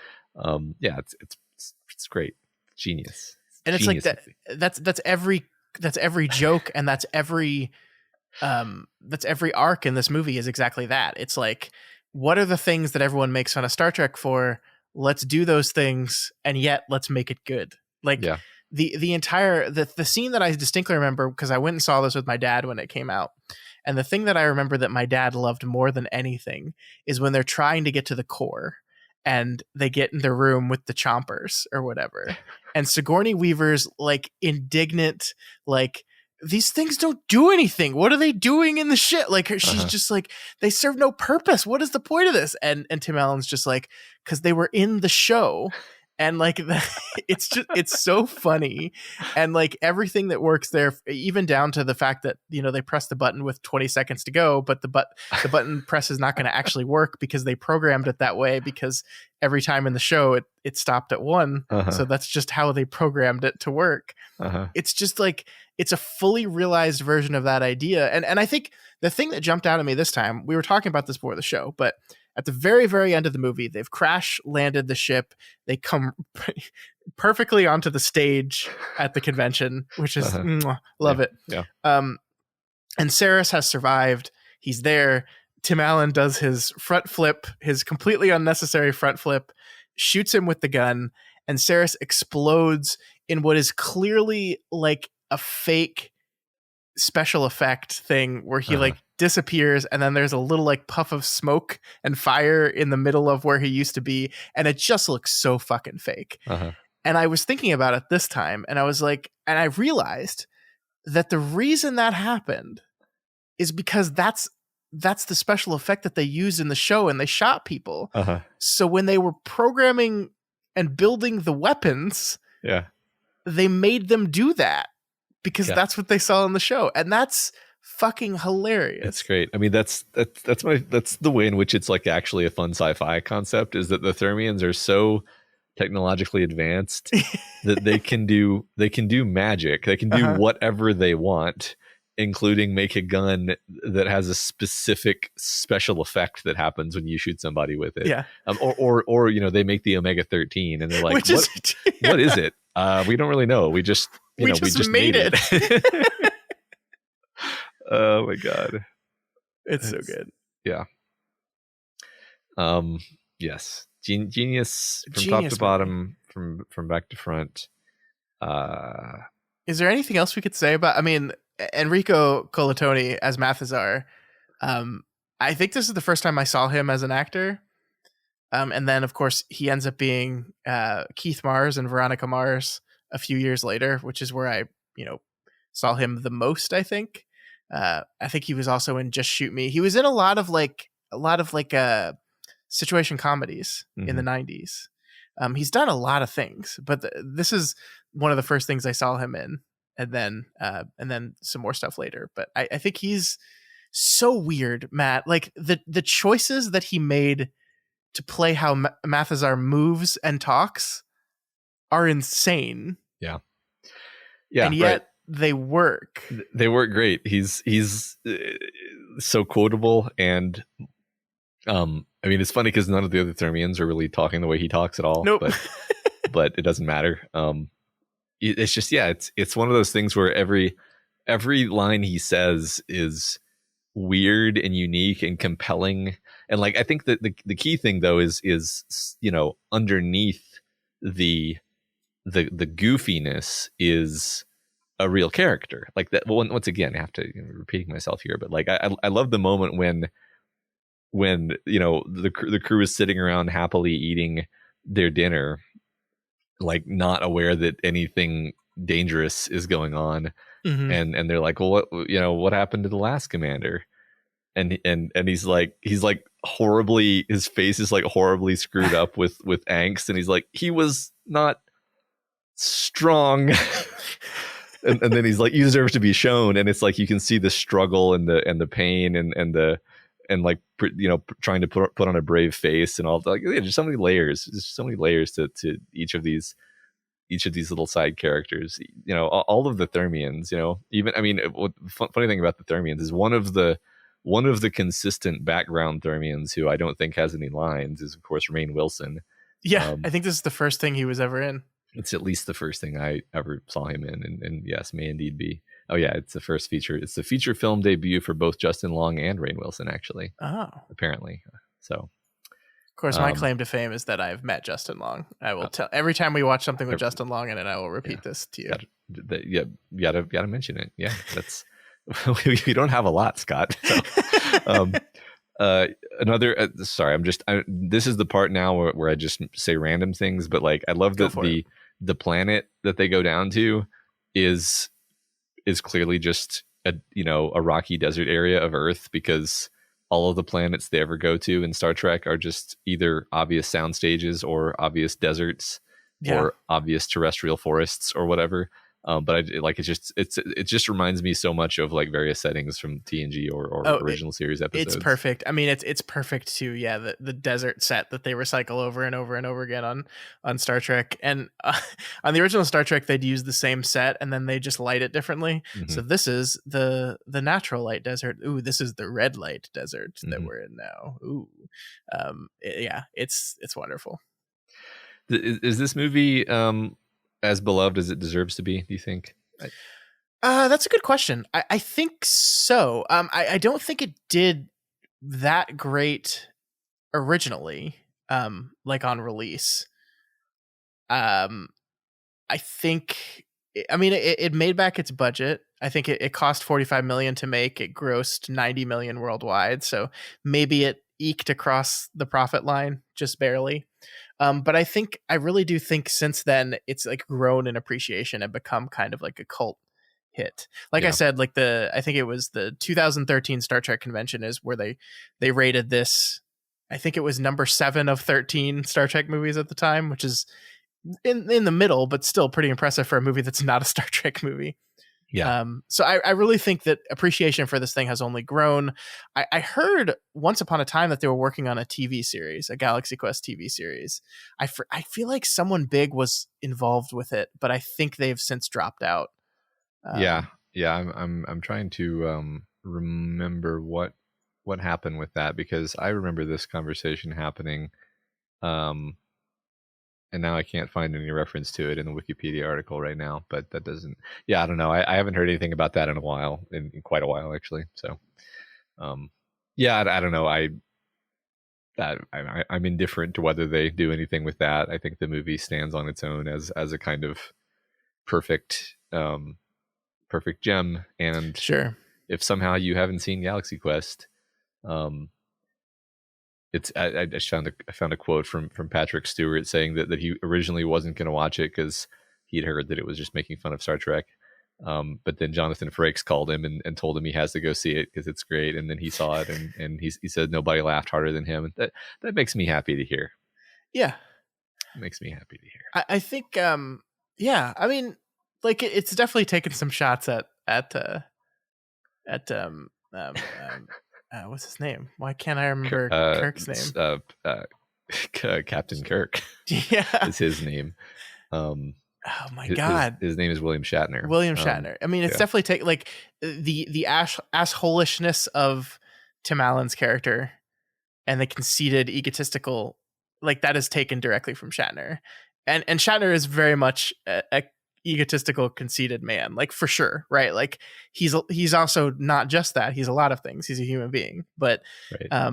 It's great, genius. And it's genius like that. That's every joke, and that's every arc in this movie is exactly that. It's like, what are the things that everyone makes fun of Star Trek for? Let's do those things, and yet let's make it good. Like the entire the scene that I distinctly remember, because I went and saw this with my dad when it came out. And the thing that I remember that my dad loved more than anything is when they're trying to get to the core and they get in the room with the chompers or whatever. And Sigourney Weaver's like indignant, like, these things don't do anything. What are they doing in the shit? Like, she's just like, they serve no purpose. What is the point of this? And Tim Allen's just like, because they were in the show. And like, it's so funny. And like everything that works there, even down to the fact that, you know, they press the button with 20 seconds to go, but the button press is not going to actually work because they programmed it that way, because every time in the show it stopped at 1. So that's just how they programmed it to work. It's just like, it's a fully realized version of that idea. And I think the thing that jumped out at me this time, we were talking about this before the show, but at the very, very end of the movie, they've crash landed the ship. They come perfectly onto the stage at the convention, which is love it. Yeah. And Saris has survived. He's there. Tim Allen does his front flip, his completely unnecessary front flip, shoots him with the gun, and Saris explodes in what is clearly like a fake special effect thing where he like disappears, and then there's a little like puff of smoke and fire in the middle of where he used to be, and it just looks so fucking fake. And I was thinking about it this time, and I was like, and I realized that the reason that happened is because that's the special effect that they used in the show, and they shot people. So when they were programming and building the weapons, they made them do that because that's what they saw in the show, and that's fucking hilarious. It's great. I mean, that's the way in which it's like actually a fun sci-fi concept, is that the Thermians are so technologically advanced that they can do magic. They can do whatever they want, including make a gun that has a specific special effect that happens when you shoot somebody with it. Or you know, they make the Omega-13 and they're like, what is it? We don't really know. We just made it. Oh my god, it's so good. Yeah. Yes, genius from top Genius to bottom, from back to front. Is there anything else we could say about? I mean, Enrico Colantoni as Mathazar. I think this is the first time I saw him as an actor. And then, of course, he ends up being Keith Mars and Veronica Mars a few years later, which is where I, saw him the most. I think. I think he was also in Just Shoot Me. He was in a lot of situation comedies in the 90s. He's done a lot of things, but this is one of the first things I saw him in, and then some more stuff later. But I think he's so weird, Matt. Like the choices that he made to play how Mathazar moves and talks are insane. Yeah, and yet they work. They work great. He's so quotable, and I mean, it's funny because none of the other Thermians are really talking the way he talks at all. Nope. But it doesn't matter. It's just, it's one of those things where every line he says is weird and unique and compelling. And like, I think that the key thing though is underneath the goofiness is a real character. Like that. Well, once again, I have to repeating myself here, but like I love the moment when the crew is sitting around happily eating their dinner, like not aware that anything dangerous is going on, and they're like, well, what happened to the last commander? And he's like horribly, his face is like horribly screwed up with angst, and he's like, he was not strong. and then he's like, you deserve to be shown. And it's like you can see the struggle and the pain and like trying to put on a brave face and all. Like, there's so many layers. There's so many layers to each of these little side characters. All of the Thermians. Even, I mean, funny thing about the Thermians is one of the consistent background Thermians who I don't think has any lines is of course Rainn Wilson. Yeah, I think this is the first thing he was ever in. It's at least the first thing I ever saw him in, and yes, may indeed be. Oh yeah, it's the first feature. It's the feature film debut for both Justin Long and Rainn Wilson, actually. Oh, apparently. So, of course, my claim to fame is that I've met Justin Long. I will tell every time we watch something with Justin Long in it, I will repeat this to you. You gotta mention it. Yeah, that's we don't have a lot, Scott. So, sorry, this is the part now where I just say random things, but like I love that the planet that they go down to is clearly just a rocky desert area of Earth, because all of the planets they ever go to in Star Trek are just either obvious sound stages or obvious deserts or obvious terrestrial forests or whatever. But it just reminds me so much of like various settings from TNG or original series episodes. It's perfect. I mean, it's perfect too. Yeah, the desert set that they recycle over and over and over again on Star Trek, and on the original Star Trek they'd use the same set and then they just light it differently. So this is the natural light desert. Ooh, this is the red light desert that we're in now. Ooh, it's wonderful. Is this movie as beloved as it deserves to be, do you think? That's a good question. I think so. I don't think it did that great originally, like on release. I think, I mean, it made back its budget. I think it cost $45 million to make. It grossed $90 million worldwide. So maybe it eked across the profit line just barely. But I really do think since then it's like grown in appreciation and become kind of like a cult hit. Like I said, like I think it was the 2013 Star Trek convention is where they rated this. I think it was number 7 of 13 Star Trek movies at the time, which is in the middle, but still pretty impressive for a movie that's not a Star Trek movie. Yeah. So I really think that appreciation for this thing has only grown. I heard once upon a time that they were working on a TV series, a Galaxy Quest TV series. I feel like someone big was involved with it, but I think they've since dropped out. Yeah. I'm trying to remember what happened with that, because I remember this conversation happening. And now I can't find any reference to it in the Wikipedia article right now, but that doesn't, I don't know. I haven't heard anything about that in a while, in quite a while, actually. So, I don't know. I'm indifferent to whether they do anything with that. I think the movie stands on its own as a kind of perfect perfect gem. And Sure. if somehow you haven't seen Galaxy Quest, I just found a quote from Patrick Stewart saying that he originally wasn't going to watch it because he'd heard that it was just making fun of Star Trek. But then Jonathan Frakes called him and told him he has to go see it because it's great. And then he saw it and he said nobody laughed harder than him. And that makes me happy to hear. Yeah. It makes me happy to hear. I think, yeah, I mean, like it's definitely taken some shots at what's his name? Why can't I remember Kirk's name? Captain Kirk. Yeah. Is his name. Oh my God. His name is William Shatner. William Shatner. I mean, it's definitely take like the assholishness of Tim Allen's character and the conceited, egotistical, like that is taken directly from Shatner. And Shatner is very much a egotistical, conceited man, like for sure, right? Like he's also not just that. He's a lot of things. He's a human being, but right.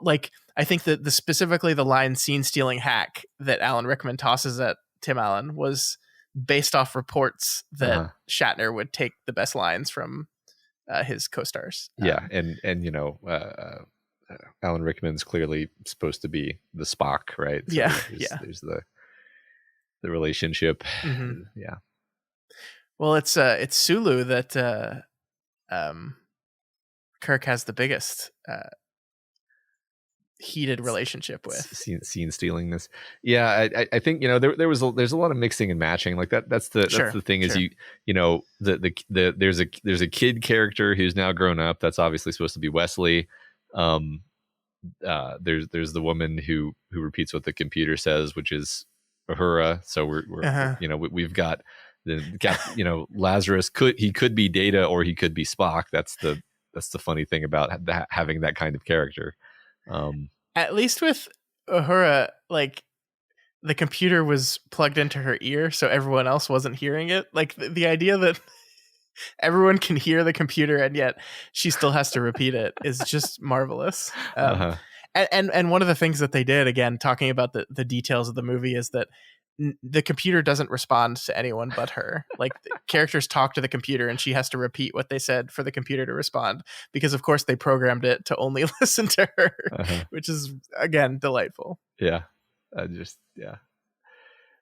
Like I think that specifically the line "scene stealing hack" that Alan Rickman tosses at Tim Allen was based off reports that Shatner would take the best lines from his co-stars. Yeah, and Alan Rickman's clearly supposed to be the Spock, right? So there's the relationship. Mm-hmm. Yeah. Well, it's Sulu that Kirk has the biggest heated relationship with. Scene stealing this. Yeah, I think there's a lot of mixing and matching like that. That's the thing is there's a kid character who's now grown up. That's obviously supposed to be Wesley. There's the woman who repeats what the computer says, which is Uhura. So we've got Lazarus could be Data or he could be Spock. That's the funny thing about having that kind of character. At least with Uhura, like the computer was plugged into her ear, so everyone else wasn't hearing it. Like the idea that everyone can hear the computer and yet she still has to repeat it is just marvelous. And one of the things that they did, again, talking about the details of the movie, is that the computer doesn't respond to anyone but her. Like the characters talk to the computer and she has to repeat what they said for the computer to respond, because of course they programmed it to only listen to her, which is again delightful. Yeah.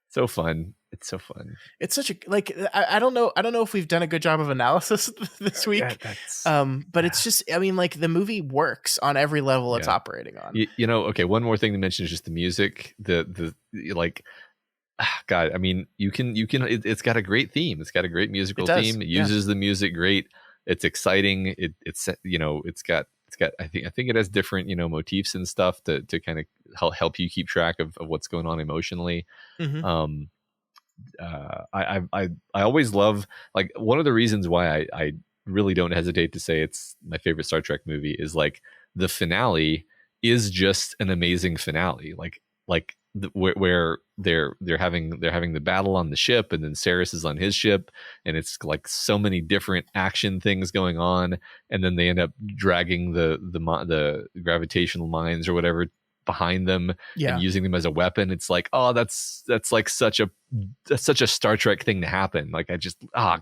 So fun. It's so fun. It's such a, like, I don't know if we've done a good job of analysis this week. But it's just, I mean, like the movie works on every level it's operating on. Okay. One more thing to mention is just the music, God, I mean, it's got a great theme. It's got a great musical theme. It uses the music great. It's exciting. It's got I think it has different, motifs and stuff to kind of help you keep track of what's going on emotionally. Mm-hmm. I always love, like, one of the reasons why I really don't hesitate to say it's my favorite Star Trek movie is like the finale is just an amazing finale. Where they're having the battle on the ship, and then Saris is on his ship, and it's like so many different action things going on, and then they end up dragging the gravitational mines or whatever behind them and using them as a weapon. It's like, oh, that's like such a Star Trek thing to happen. Like God,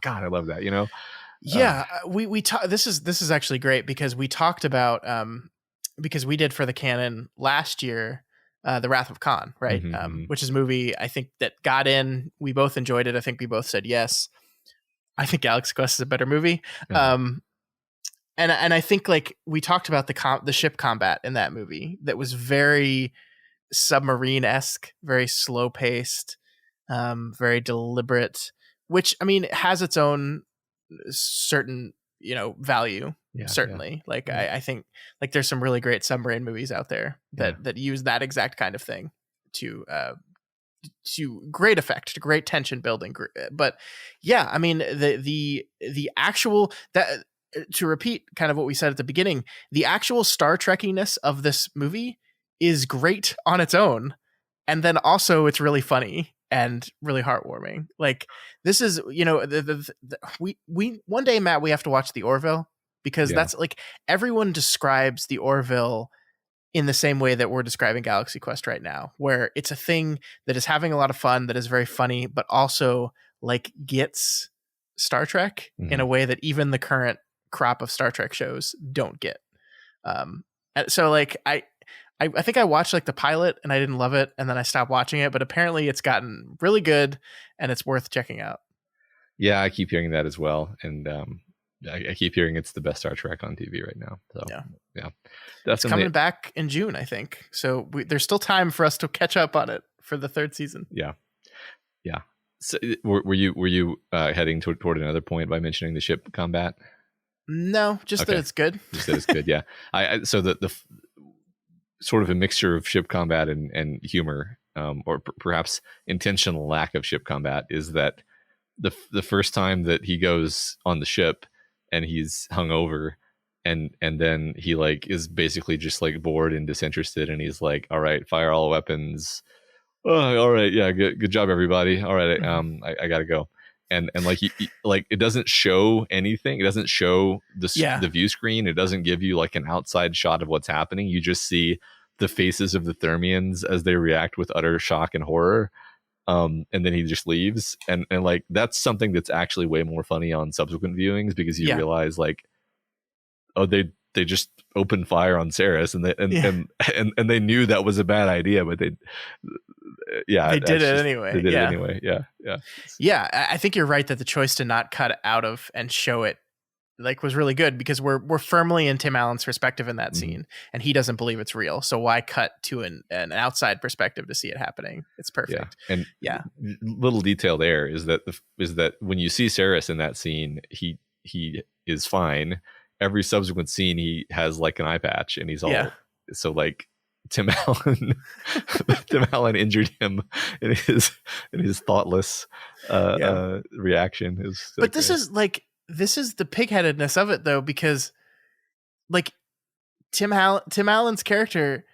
I love that. We this is actually great because we talked about because we did for the canon last year. The Wrath of Khan, right? Which is a movie I think that got in. We both enjoyed it. I think we both said yes. I think Galaxy Quest is a better movie. And I think like we talked about the ship combat in that movie that was very submarine-esque, very slow paced, very deliberate, which I mean has its own certain value. Certainly. Like I think like there's some really great submarine movies out there that use that exact kind of thing to great effect, to great tension building. But yeah, I mean the actual, that, to repeat kind of what we said at the beginning, the actual Star Trekkiness of this movie is great on its own, and then also it's really funny and really heartwarming. Like this is, we one day, Matt, we have to watch the Orville, because that's like everyone describes the Orville in the same way that we're describing Galaxy Quest right now, where it's a thing that is having a lot of fun, that is very funny, but also like gets Star Trek in a way that even the current crop of Star Trek shows don't get. So like I think I watched like the pilot and I didn't love it, and then I stopped watching it, but apparently it's gotten really good and it's worth checking out. Yeah, I keep hearing that as well, and I keep hearing it's the best Star Trek on TV right now. So yeah, definitely. It's coming back in June, I think. So there's still time for us to catch up on it for the 3rd season. Yeah. So were you heading toward another point by mentioning the ship combat? No, just that it's good. Just that it's good. Yeah. So the sort of a mixture of ship combat and humor, or perhaps intentional lack of ship combat, is that the first time that he goes on the ship and he's hungover, and then he like is basically just like bored and disinterested, and he's like, all right, fire all weapons. Oh, all right, yeah, good job everybody. All right, I gotta go. And like he like it doesn't show anything. It doesn't show the view screen. It doesn't give you like an outside shot of what's happening. You just see the faces of the Thermians as they react with utter shock and horror. And then he just leaves, and like that's something that's actually way more funny on subsequent viewings, because you realize like, oh, they just opened fire on Saris, and they knew that was a bad idea, but they did it anyway. They did it anyway. Yeah. I think you're right that the choice to not cut out of and show it like was really good, because we're firmly in Tim Allen's perspective in that scene, and he doesn't believe it's real. So why cut to an outside perspective to see it happening? It's perfect. Yeah. And little detail there is that when you see Saris in that scene, he is fine. Every subsequent scene, he has like an eye patch, and he's all so like Tim Allen injured him in his thoughtless reaction. But this is the pigheadedness of it, though, because like Tim Allen's character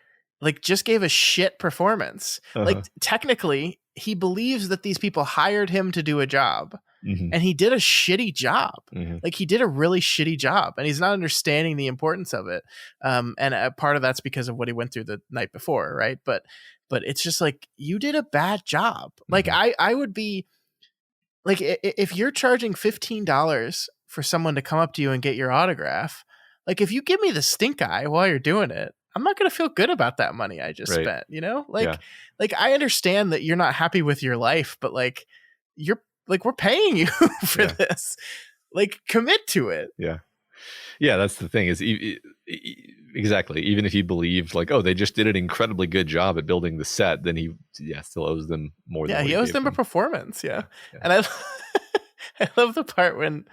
like just gave a shit performance. Like technically he believes that these people hired him to do a job, and he did a shitty job. Like he did a really shitty job, and he's not understanding the importance of it. And a part of that's because of what he went through the night before. Right. But it's just like, you did a bad job. Like I would be, like, if you're charging $15 for someone to come up to you and get your autograph, like if you give me the stink eye while you're doing it, I'm not going to feel good about that money I just spent, you know? Like I understand that you're not happy with your life, but like we're paying you for this. Like, commit to it. Yeah. Yeah, that's the thing is exactly. Even if he believed like, oh, they just did an incredibly good job at building the set, then he still owes them more. Yeah, he owes them a performance. Yeah. And I love the part when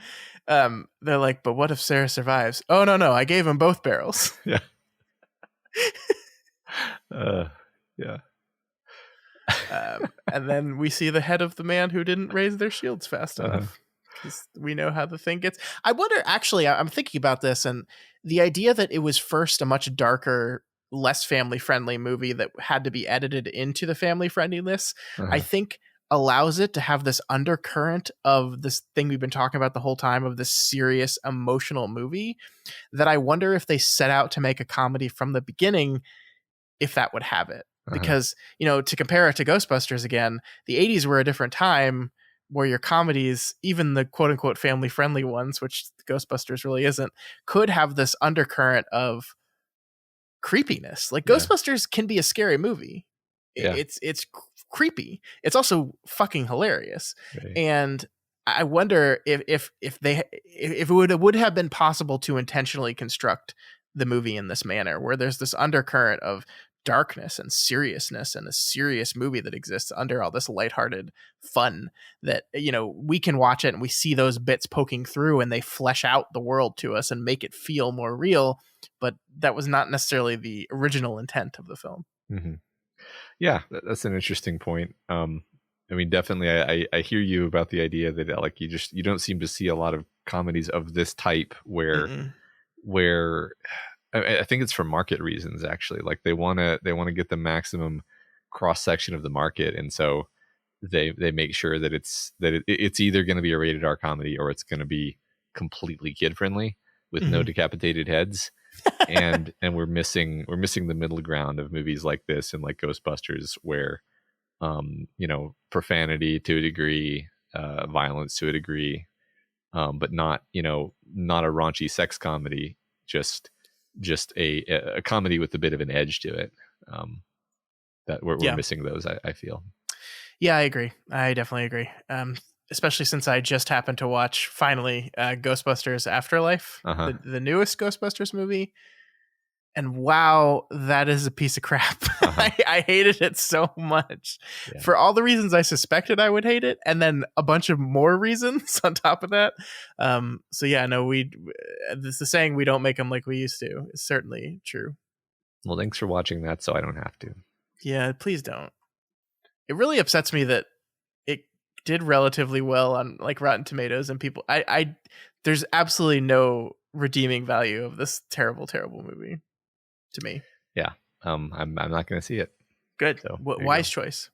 they're like, but what if Sarah survives? Oh, no, I gave him both barrels. Yeah. Yeah. And then we see the head of the man who didn't raise their shields fast enough. We know how the thing gets. I wonder, actually, I'm thinking about this, and the idea that it was first a much darker, less family friendly movie that had to be edited into the family friendliness, I think allows it to have this undercurrent of this thing we've been talking about the whole time, of this serious emotional movie, that I wonder if they set out to make a comedy from the beginning, if that would have it. Because, you know, to compare it to Ghostbusters again, the 80s were a different time where your comedies, even the quote unquote family friendly ones, which Ghostbusters really isn't, could have this undercurrent of creepiness. Like Ghostbusters can be a scary movie. It's creepy. It's also fucking hilarious. Right. And I wonder if it would have been possible to intentionally construct the movie in this manner, where there's this undercurrent of darkness and seriousness, and a serious movie that exists under all this lighthearted fun, that, you know, we can watch it and we see those bits poking through, and they flesh out the world to us and make it feel more real. But that was not necessarily the original intent of the film. Yeah, that's an interesting point. I mean, definitely, I hear you about the idea that like you don't seem to see a lot of comedies of this type where I think it's for market reasons, actually. Like they want to get the maximum cross section of the market, and so they make sure that it's either going to be a rated R comedy or it's going to be completely kid friendly with no decapitated heads. and we're missing the middle ground of movies like this and like Ghostbusters, where profanity to a degree, violence to a degree, but not not a raunchy sex comedy, just a comedy with a bit of an edge to it. That we're missing those, I feel. Yeah, I agree. I definitely agree. Especially since I just happened to watch finally Ghostbusters Afterlife, the newest Ghostbusters movie. And wow, that is a piece of crap. I hated it so much for all the reasons I suspected I would hate it. And then a bunch of more reasons on top of that. So yeah, no, this is saying we don't make them like we used to. It's certainly true. Well, thanks for watching that, so I don't have to. Yeah, please don't. It really upsets me that it did relatively well on like Rotten Tomatoes, and people, there's absolutely no redeeming value of this terrible, terrible movie to me. Yeah. I'm not going to see it. Good. So, wise choice.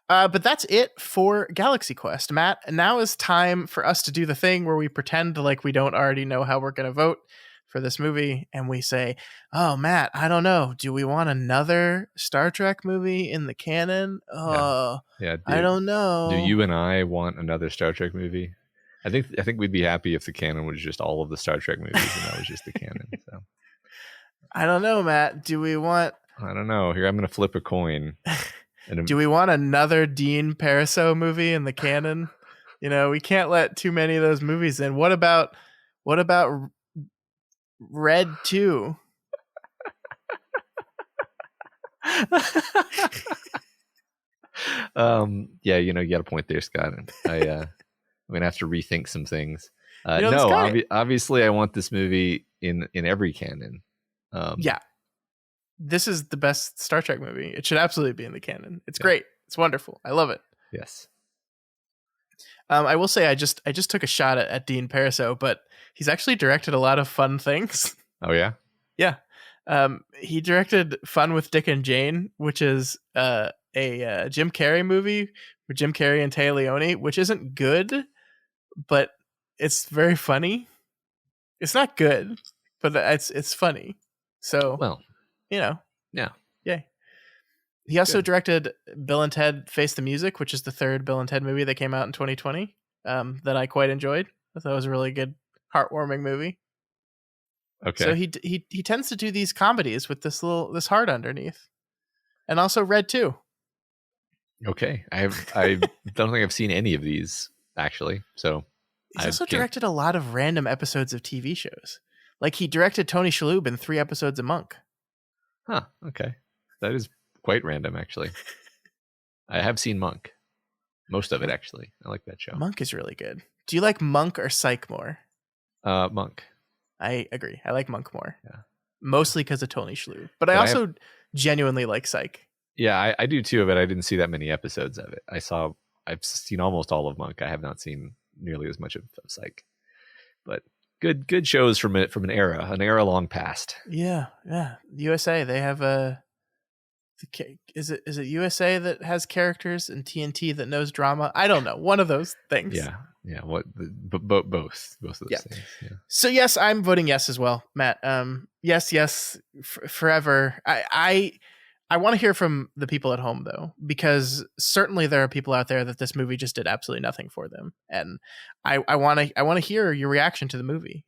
But that's it for Galaxy Quest, Matt. And now is time for us to do the thing where we pretend like we don't already know how we're going to vote for this movie, and we say, "Oh, Matt, I don't know. Do we want another Star Trek movie in the canon? Oh, yeah. I don't know. Do you and I want another Star Trek movie? I think we'd be happy if the canon was just all of the Star Trek movies, and that was just the canon. So I don't know, Matt. Do we want? I don't know. Here, I'm going to flip a coin. Do we want another Dean Pariseau movie in the canon? We can't let too many of those movies in. What about Red 2? Yeah, you got a point there, Scott. I'm gonna have to rethink some things. Obviously I want this movie in every canon. Yeah, this is the best Star Trek movie. It should absolutely be in the canon. It's great. It's wonderful. I love it. Yes. I will say I just took a shot at Dean Pariseau, but he's actually directed a lot of fun things. Oh yeah? Yeah. He directed Fun with Dick and Jane, which is a Jim Carrey movie with Jim Carrey and Téa Leoni, which isn't good, but it's very funny. It's not good, but it's funny. So, well, yeah. Yay. He also directed Bill and Ted Face the Music, which is the third Bill and Ted movie that came out in 2020, that I quite enjoyed. I thought it was a really good, heartwarming movie. Okay. So he tends to do these comedies with this heart underneath, and also Red 2. Okay, I don't think I've seen any of these actually. So he's also directed a lot of random episodes of TV shows. Like he directed Tony Shalhoub in 3 episodes of Monk. Huh. Okay, that is quite random actually. I have seen Monk, most of it actually. I like that show. Monk is really good. Do you like Monk or Psych more? Monk. I agree. I like Monk more. Yeah. Mostly because of Tony Shalhoub. But I also genuinely like Psych. Yeah, I do too, but I didn't see that many episodes of it. I've seen almost all of Monk. I have not seen nearly as much of Psych. But good shows from an era long past. Yeah. USA, they have is it USA that has characters and TNT that knows drama? I don't know. One of those things. Yeah. Both of those things. Yeah. So yes, I'm voting yes as well, Matt. Yes, forever. I want to hear from the people at home though, because certainly there are people out there that this movie just did absolutely nothing for them, and I want to hear your reaction to the movie,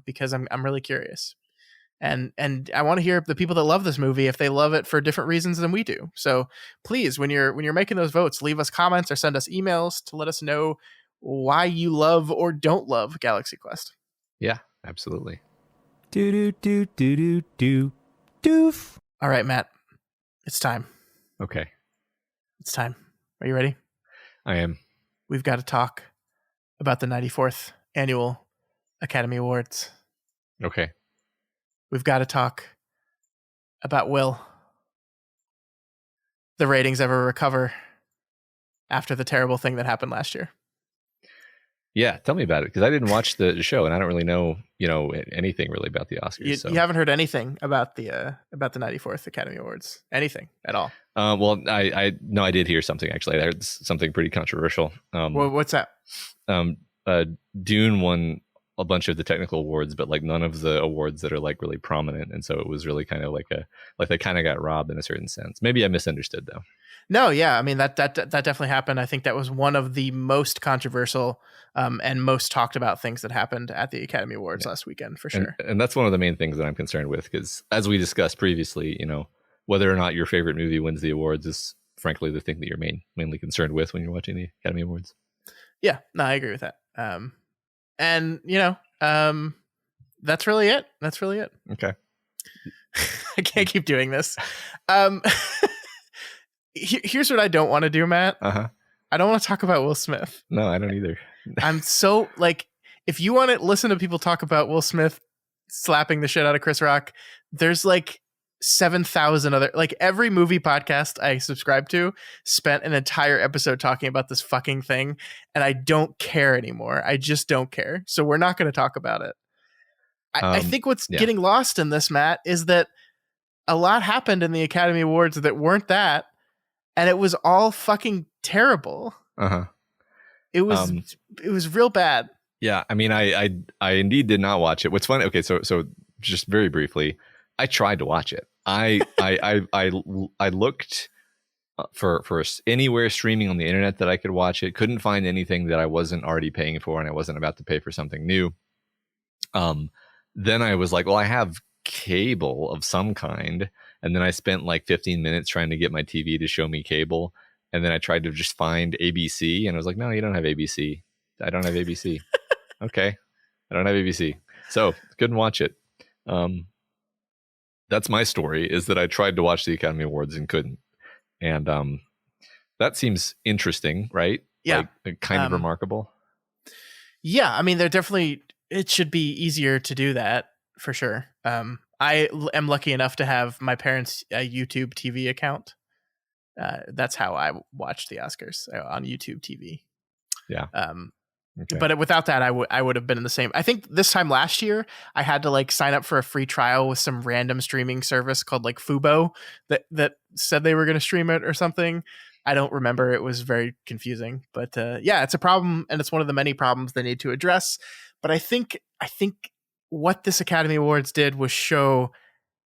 because I'm really curious, and I want to hear the people that love this movie if they love it for different reasons than we do. So please, when you're making those votes, leave us comments or send us emails to let us know why you love or don't love Galaxy Quest. Yeah, absolutely. Doof. All right, Matt. It's time. Okay. It's time. Are you ready? I am. We've got to talk about the 94th Annual Academy Awards. Okay. We've got to talk about will the ratings ever recover after the terrible thing that happened last year. Yeah, tell me about it, because I didn't watch the show and I don't really know, anything really about the Oscars. You haven't heard anything about the 94th Academy Awards, anything at all? Well, I did hear something actually. I heard something pretty controversial. What's that? Dune won a bunch of the technical awards, but like none of the awards that are like really prominent. And so it was really kind of like they kind of got robbed in a certain sense. Maybe I misunderstood though. No, yeah, I mean that definitely happened. I think that was one of the most controversial and most talked about things that happened at the Academy Awards last weekend, for sure. And that's one of the main things that I'm concerned with, because as we discussed previously, you know, whether or not your favorite movie wins the awards is frankly the thing that you're mainly concerned with when you're watching the Academy Awards. Yeah, no, I agree with that. And you know, that's really it. Okay. I can't keep doing this. Here's what I don't want to do, Matt. I don't want to talk about Will Smith. No, I don't either. I'm so like, if you want to listen to people talk about Will Smith slapping the shit out of Chris Rock, there's like 7,000 other, like every movie podcast I subscribe to spent an entire episode talking about this fucking thing, and I don't care anymore. I just don't care. So we're not going to talk about it. I think what's getting lost in this, Matt, is that a lot happened in the Academy Awards that weren't that, and it was all fucking terrible. It was real bad. Yeah, I mean, I indeed did not watch it. What's funny? Okay, so just very briefly, I tried to watch it. I looked for anywhere streaming on the internet that I could watch it. Couldn't find anything that I wasn't already paying for, and I wasn't about to pay for something new. Then I was like, well, I have cable of some kind, and then I spent like 15 minutes trying to get my TV to show me cable, and then I tried to just find ABC, and I was like, no, you don't have ABC. I don't have ABC. Okay, I don't have ABC, so couldn't watch it. That's my story, is that I tried to watch the Academy Awards and couldn't. And that seems interesting, right? Yeah. Like, kind of remarkable. Yeah, I mean, it should be easier to do that, for sure. I am lucky enough to have my parents' YouTube TV account. That's how I watched the Oscars, on YouTube TV. Yeah. Okay. But without that, I would have been in the same. I think this time last year, I had to like sign up for a free trial with some random streaming service called like Fubo that said they were going to stream it or something. I don't remember. It was very confusing. But yeah, it's a problem, and it's one of the many problems they need to address. But I think what this Academy Awards did was show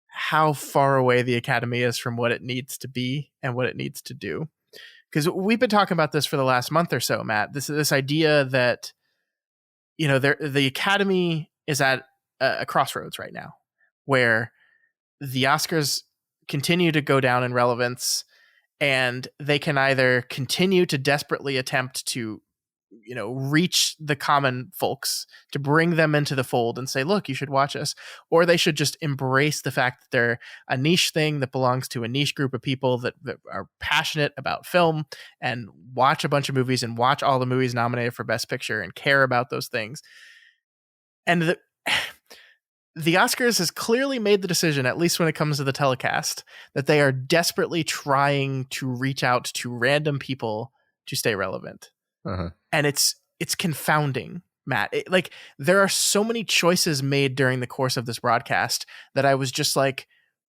how far away the Academy is from what it needs to be and what it needs to do. Because we've been talking about this for the last month or so, Matt. This idea that, you know, the Academy is at a crossroads right now, where the Oscars continue to go down in relevance, and they can either continue to desperately attempt to, you know, reach the common folks, to bring them into the fold and say, look, you should watch us, or they should just embrace the fact that they're a niche thing that belongs to a niche group of people that are passionate about film and watch a bunch of movies and watch all the movies nominated for Best Picture and care about those things. And the Oscars has clearly made the decision, at least when it comes to the telecast, that they are desperately trying to reach out to random people to stay relevant. And it's confounding, Matt. Like, there are so many choices made during the course of this broadcast that I was just like,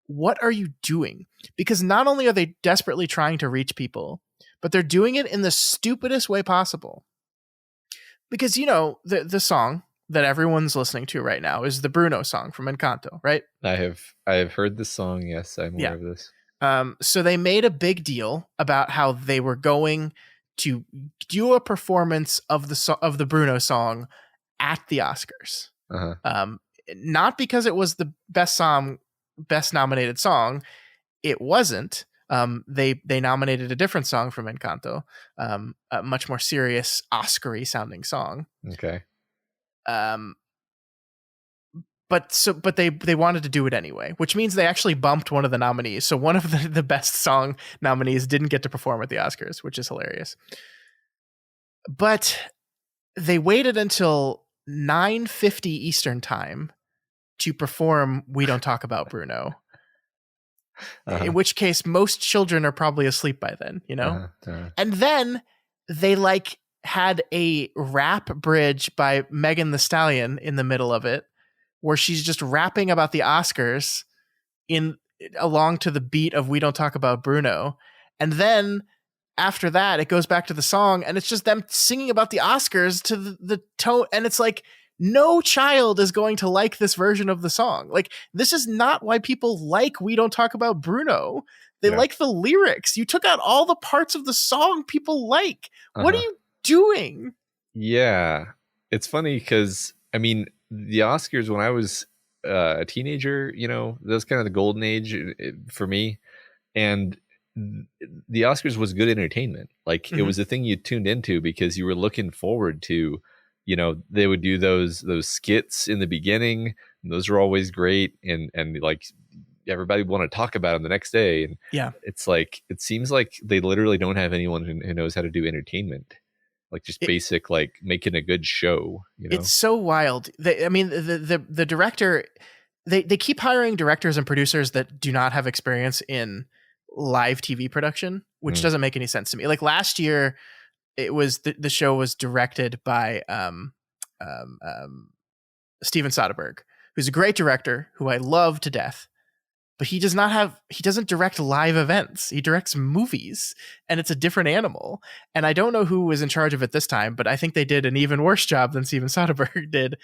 what are you doing? Because not only are they desperately trying to reach people, but they're doing it in the stupidest way possible. Because, you know, the song that everyone's listening to right now is the Bruno song from Encanto, right? I have heard this song. Yes, I'm aware of this. So they made a big deal about how they were going to do a performance of the Bruno song at the Oscars. Not because it was the best nominated song. It wasn't. They nominated a different song from Encanto, a much more serious Oscar-y sounding song. Okay. But they wanted to do it anyway, which means they actually bumped one of the nominees. So one of the best song nominees didn't get to perform at the Oscars, which is hilarious. But they waited until 9:50 Eastern time to perform We Don't Talk About Bruno. In which case most children are probably asleep by then, you know? And then they like had a rap bridge by Megan Thee Stallion in the middle of it, where she's just rapping about the Oscars along to the beat of We Don't Talk About Bruno. And then after that, it goes back to the song, and it's just them singing about the Oscars to the tone. And it's like, no child is going to like this version of the song. Like, this is not why people like We Don't Talk About Bruno. They like the lyrics. You took out all the parts of the song people like. What are you doing? Yeah. It's funny because, I mean, the Oscars, when I was a teenager, you know, that was kind of the golden age for me. And the Oscars was good entertainment. Like, it was a thing you tuned into because you were looking forward to, you know, they would do those skits in the beginning. And those were always great. And like, everybody would want to talk about them the next day. And it's like, it seems like they literally don't have anyone who knows how to do entertainment. Like, just basic, like, making a good show, you know? It's so wild. The director, they keep hiring directors and producers that do not have experience in live TV production, which doesn't make any sense to me. Like, last year, it was the show was directed by Steven Soderbergh, who's a great director who I love to death. But he doesn't direct live events. He directs movies, and it's a different animal. And I don't know who was in charge of it this time, but I think they did an even worse job than Steven Soderbergh did.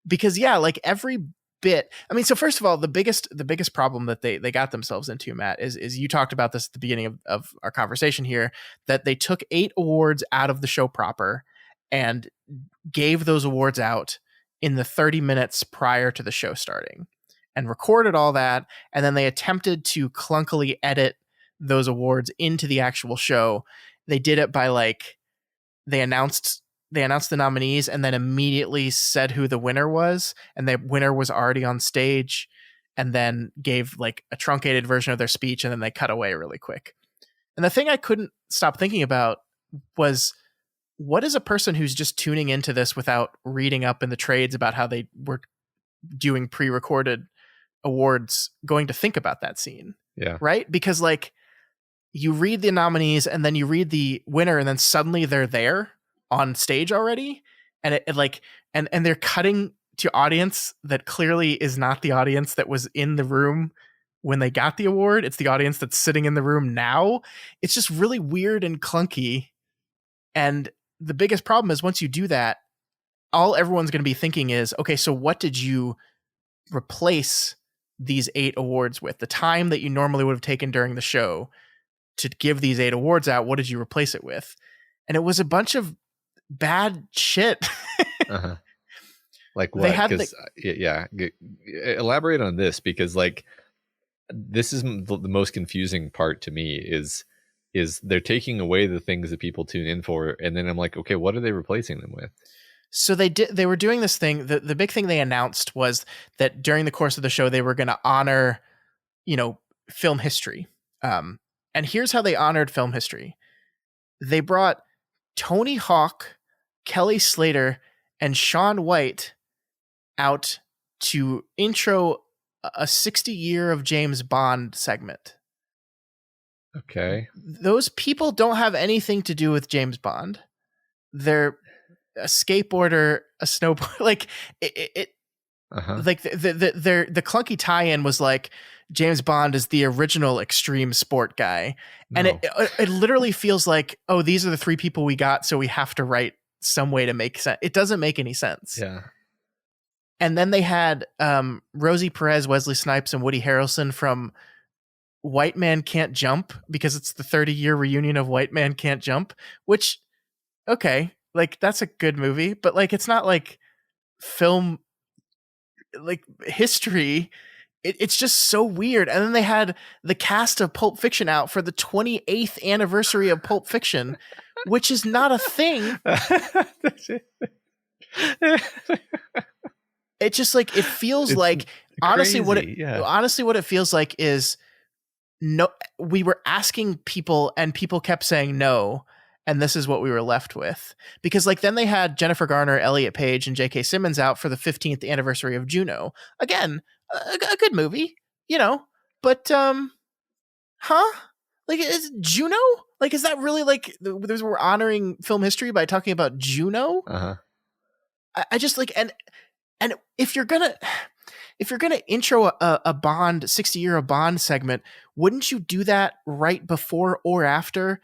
Because like every bit, I mean, so first of all, the biggest problem that they got themselves into, Matt, is you talked about this at the beginning of our conversation here, that they took 8 awards out of the show proper and gave those awards out in the 30 minutes prior to the show starting. And recorded all that, and then they attempted to clunkily edit those awards into the actual show. They did it by they announced the nominees and then immediately said who the winner was, and the winner was already on stage, and then gave like a truncated version of their speech, and then they cut away really quick. And the thing I couldn't stop thinking about was, what is a person who's just tuning into this without reading up in the trades about how they were doing pre-recorded awards going to think about that scene? Right? Because like, you read the nominees and then you read the winner, and then suddenly they're there on stage already, and it like and they're cutting to audience that clearly is not the audience that was in the room when they got the award. It's the audience that's sitting in the room now. It's just really weird and clunky. And the biggest problem is, once you do that, all everyone's going to be thinking is, okay, so what did you replace these 8 awards with? The time that you normally would have taken during the show to give these 8 awards out, what did you replace it with? And it was a bunch of bad shit. Like what? Elaborate on this, because like, this is the most confusing part to me is they're taking away the things that people tune in for, and then I'm like, okay, what are they replacing them with? So they were doing this thing. The big thing they announced was that during the course of the show, they were going to honor, film history. And here's how they honored film history. They brought Tony Hawk, Kelly Slater, and Shaun White out to intro a 60-year of James Bond segment. Okay. Those people don't have anything to do with James Bond. They're a skateboarder, a snowboard, like like the clunky tie-in was like, James Bond is the original extreme sport guy. No. And it literally feels like, oh, these are the 3 people we got, so we have to write some way to make sense. It doesn't make any sense. Yeah. And then they had Rosie Perez, Wesley Snipes, and Woody Harrelson from White Man Can't Jump, because it's the 30-year reunion of White Man Can't Jump, which, okay, like, that's a good movie, but like, it's not like film, like, history. It's just so weird. And then they had the cast of Pulp Fiction out for the 28th anniversary of Pulp Fiction, which is not a thing. It just like, it feels it's like honestly crazy. What it feels like is, no, we were asking people and people kept saying no. And this is what we were left with. Because like, then they had Jennifer Garner, Elliot Page, and J.K. Simmons out for the 15th anniversary of Juno. Again, a good movie, but like, is Juno, like, is that really like, we're honoring film history by talking about Juno? I just like, and if you're gonna intro a Bond 60-year of Bond segment, wouldn't you do that right before or after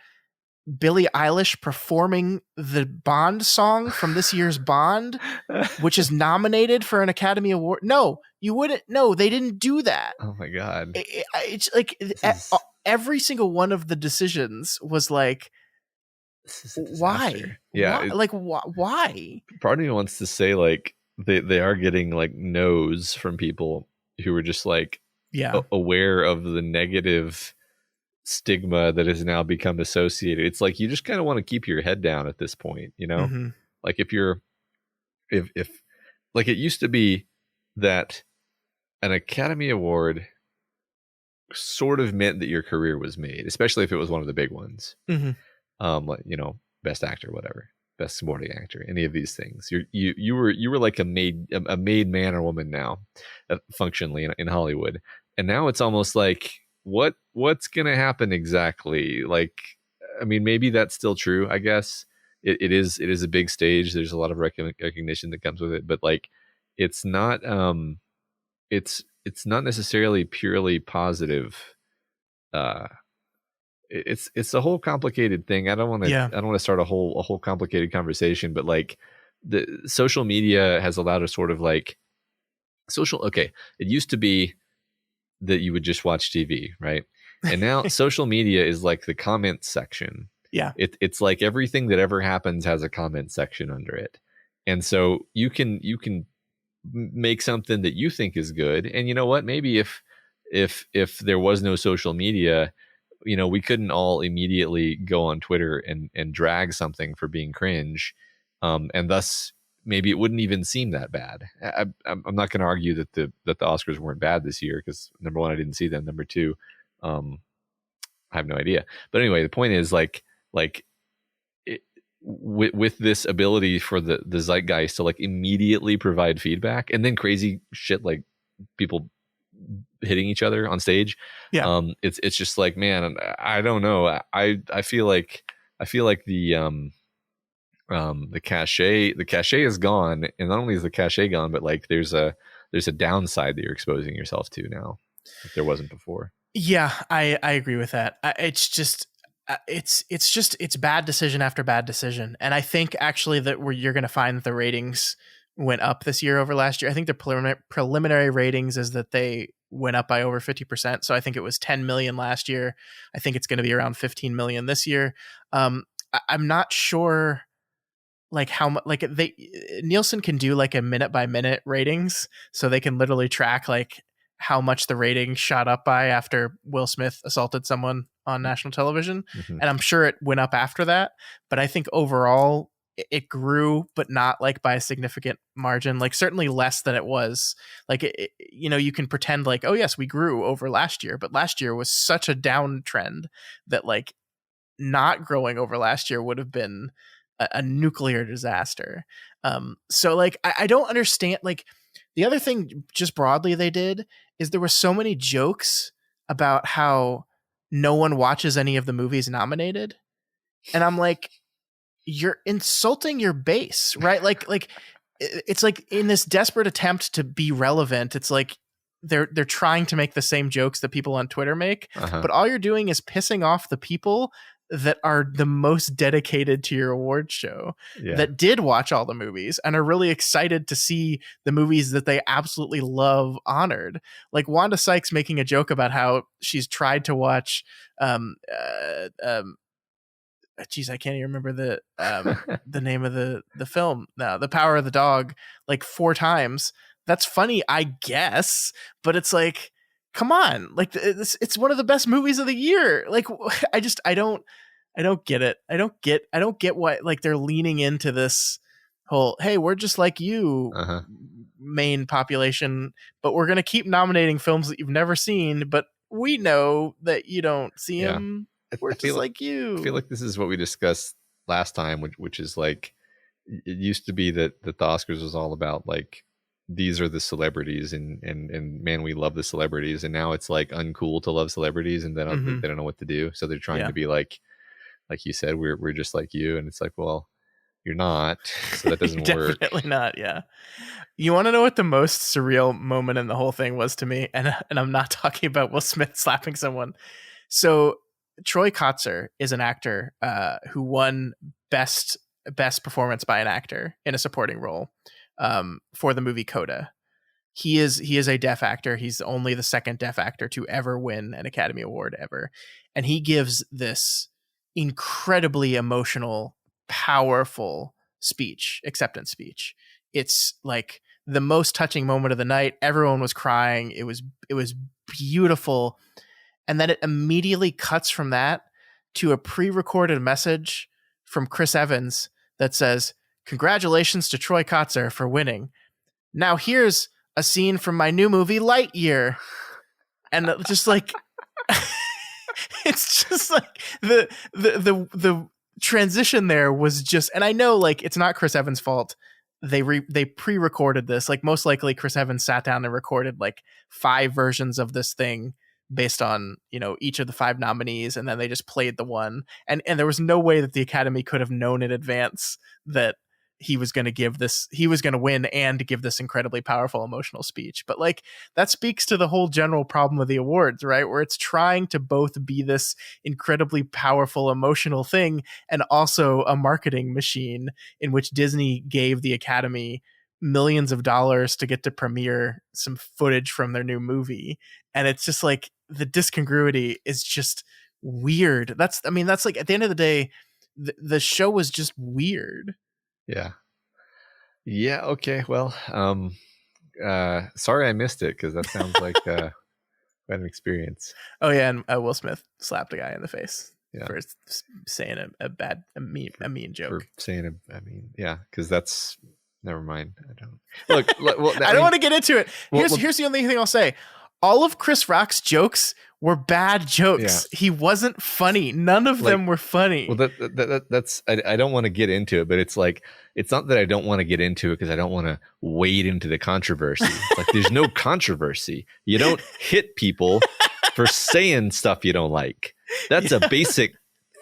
Billie Eilish performing the Bond song from this year's Bond, which is nominated for an Academy Award. No, you wouldn't. No, they didn't do that. Oh my God. It's like every single one of the decisions was like, this is a why? disaster. Yeah. Why? Part of me wants to say like they are getting like no's from people who are just like aware of the negative stigma that has now become associated. It's like you just kind of want to keep your head down at this point, you know? Mm-hmm. Like if like it used to be that an Academy Award sort of meant that your career was made, especially if it was one of the big ones. Mm-hmm. Like, you know, best actor, whatever, best supporting actor, any of these things. You were like a made man or woman now, functionally in Hollywood, and now it's almost like what's gonna happen exactly? Like, I mean, maybe that's still true. I guess it is a big stage. There's a lot of recognition that comes with it, but like, it's not it's not necessarily purely positive. It's a whole complicated thing. I don't want to start a whole complicated conversation, but like the social media has allowed us sort of like it used to be that you would just watch TV, right? And now social media is like the comment section. Yeah. It's like everything that ever happens has a comment section under it. And so you can make something that you think is good. And you know what? Maybe if there was no social media, you know, we couldn't all immediately go on Twitter and drag something for being cringe. And thus maybe it wouldn't even seem that bad. I'm not going to argue that the Oscars weren't bad this year, because number one, I didn't see them. Number two, I have no idea. But anyway, the point is with this ability for the zeitgeist to like immediately provide feedback, and then crazy shit like people hitting each other on stage. Yeah. It's just like, man, I don't know. I feel like the cachet is gone, and not only is the cachet gone, but like there's a downside that you're exposing yourself to now that there wasn't before. Yeah, I agree with that. It's just it's bad decision after bad decision, and I think actually that you're going to find that the ratings went up this year over last year. I think the preliminary ratings is that they went up by over 50%. So I think it was 10 million last year. I think it's going to be around 15 million this year. I'm not sure like how much, like Nielsen can do like a minute by minute ratings. So they can literally track like how much the rating shot up by after Will Smith assaulted someone on national television. Mm-hmm. And I'm sure it went up after that. But I think overall it grew, but not like by a significant margin, like certainly less than it was. Like, you know, you can pretend like, oh yes, we grew over last year, but last year was such a downtrend that like not growing over last year would have been a nuclear disaster. So like, I don't understand. Like the other thing just broadly they did is there were so many jokes about how no one watches any of the movies nominated. And I'm like, you're insulting your base, right? Like it's like in this desperate attempt to be relevant, it's like they're trying to make the same jokes that people on Twitter make, but all you're doing is pissing off the people that are the most dedicated to your award show, that did watch all the movies and are really excited to see the movies that they absolutely love honored. Like Wanda Sykes making a joke about how she's tried to watch geez, I can't even remember the name of the film now. The Power of the Dog, like 4 times. That's funny, I guess, but it's like, come on, like it's one of the best movies of the year. Like, I don't get it. I don't get why like they're leaning into this whole, hey, we're just like you main population, but we're gonna keep nominating films that you've never seen, but we know that you don't see them. We're just like you. I feel like this is what we discussed last time, which is like, it used to be that the Oscars was all about like, these are the celebrities and man, we love the celebrities. And now it's like uncool to love celebrities, and they don't know what to do. So they're trying to be like you said, we're just like you. And it's like, well, you're not. So that doesn't work. Definitely not. Yeah. You want to know what the most surreal moment in the whole thing was to me? And I'm not talking about Will Smith slapping someone. So Troy Kotsur is an actor who won best performance by an actor in a supporting role for the movie Coda. He is a deaf actor. He's only the second deaf actor to ever win an Academy Award ever. And he gives this incredibly emotional, powerful acceptance speech. It's like the most touching moment of the night. Everyone was crying. It was beautiful. And then it immediately cuts from that to a pre-recorded message from Chris Evans that says, "Congratulations to Troy Kotsur for winning. Now here's a scene from my new movie Lightyear." And just like it's just like the transition there was just, and I know like it's not Chris Evans' fault. They pre-recorded this. Like most likely Chris Evans sat down and recorded like 5 versions of this thing based on, each of the 5 nominees, and then they just played the one. And there was no way that the Academy could have known in advance that he was going to win and give this incredibly powerful emotional speech. But like that speaks to the whole general problem of the awards, right? Where it's trying to both be this incredibly powerful emotional thing and also a marketing machine in which Disney gave the Academy millions of dollars to get to premiere some footage from their new movie. And it's just like the discongruity is just weird. That's like at the end of the day, the show was just weird. Yeah. Okay. Well, sorry I missed it, because that sounds like quite an experience. Oh yeah, and Will Smith slapped a guy in the face for saying a mean joke. For saying because that's, never mind. I don't look. Well, I don't want to get into it. Here's the only thing I'll say. All of Chris Rock's jokes were bad jokes. Yeah. He wasn't funny. None of them were funny. Well, that's I don't want to get into it, but it's like, it's not that I don't want to get into it because I don't want to wade into the controversy. It's like there's no controversy. You don't hit people for saying stuff you don't like. That's a basic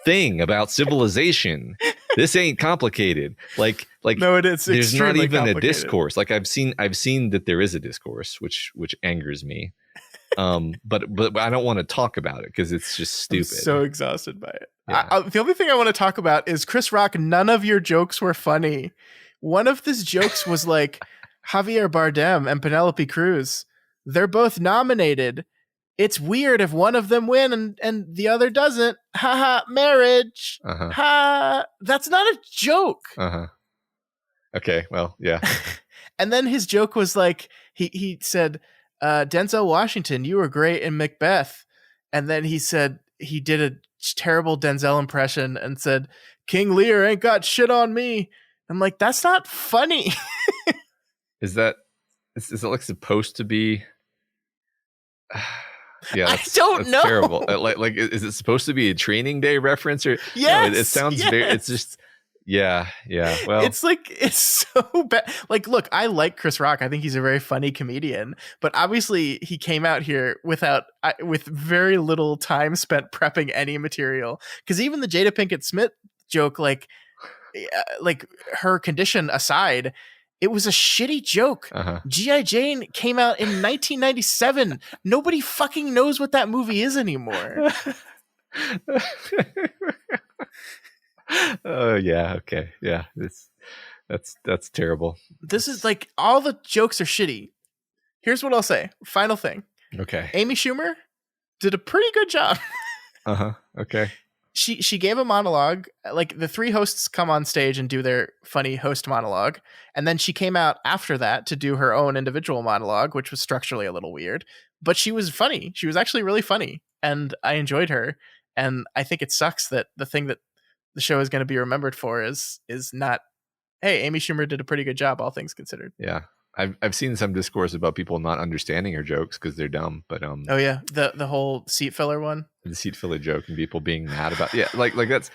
thing about civilization. This ain't complicated. Like no, it is. There's not even a discourse. Like I've seen that there is a discourse, which angers me. But I don't want to talk about it because it's just stupid. I'm so exhausted by it. Yeah. The only thing I want to talk about is Chris Rock. None of your jokes were funny. One of his jokes was like Javier Bardem and Penelope Cruz. They're both nominated. It's weird if one of them win and the other doesn't. Ha ha, marriage. Ha. That's not a joke. Okay, well, yeah. And then his joke was like, he said, Denzel Washington, you were great in Macbeth. And then he said he did a terrible Denzel impression and said, King Lear ain't got shit on me. I'm like, that's not funny. Is that like supposed to be? Yeah, I don't know. Terrible. Like, is it supposed to be a Training Day reference or? Yes, no, it sounds very. It's just. Yeah. Well, it's like, it's so bad. Like, look, I like Chris Rock. I think he's a very funny comedian, but obviously he came out here with very little time spent prepping any material. Because even the Jada Pinkett Smith joke, like her condition aside, it was a shitty joke. G.I. Jane came out in 1997. Nobody fucking knows what that movie is anymore. Oh yeah, okay, yeah. That's terrible. This is like, all the jokes are shitty. Here's what I'll say. Final thing. Okay. Amy Schumer did a pretty good job. Okay. She gave a monologue. Like, the 3 hosts come on stage and do their funny host monologue, and then she came out after that to do her own individual monologue, which was structurally a little weird, but she was funny. She was actually really funny, and I enjoyed her. And I think it sucks that the thing that the show is going to be remembered for is not, hey, Amy Schumer did a pretty good job, all things considered. Yeah. I've seen some discourse about people not understanding her jokes because they're dumb, but oh yeah, the whole seat filler one, the seat filler joke, and people being mad about like that's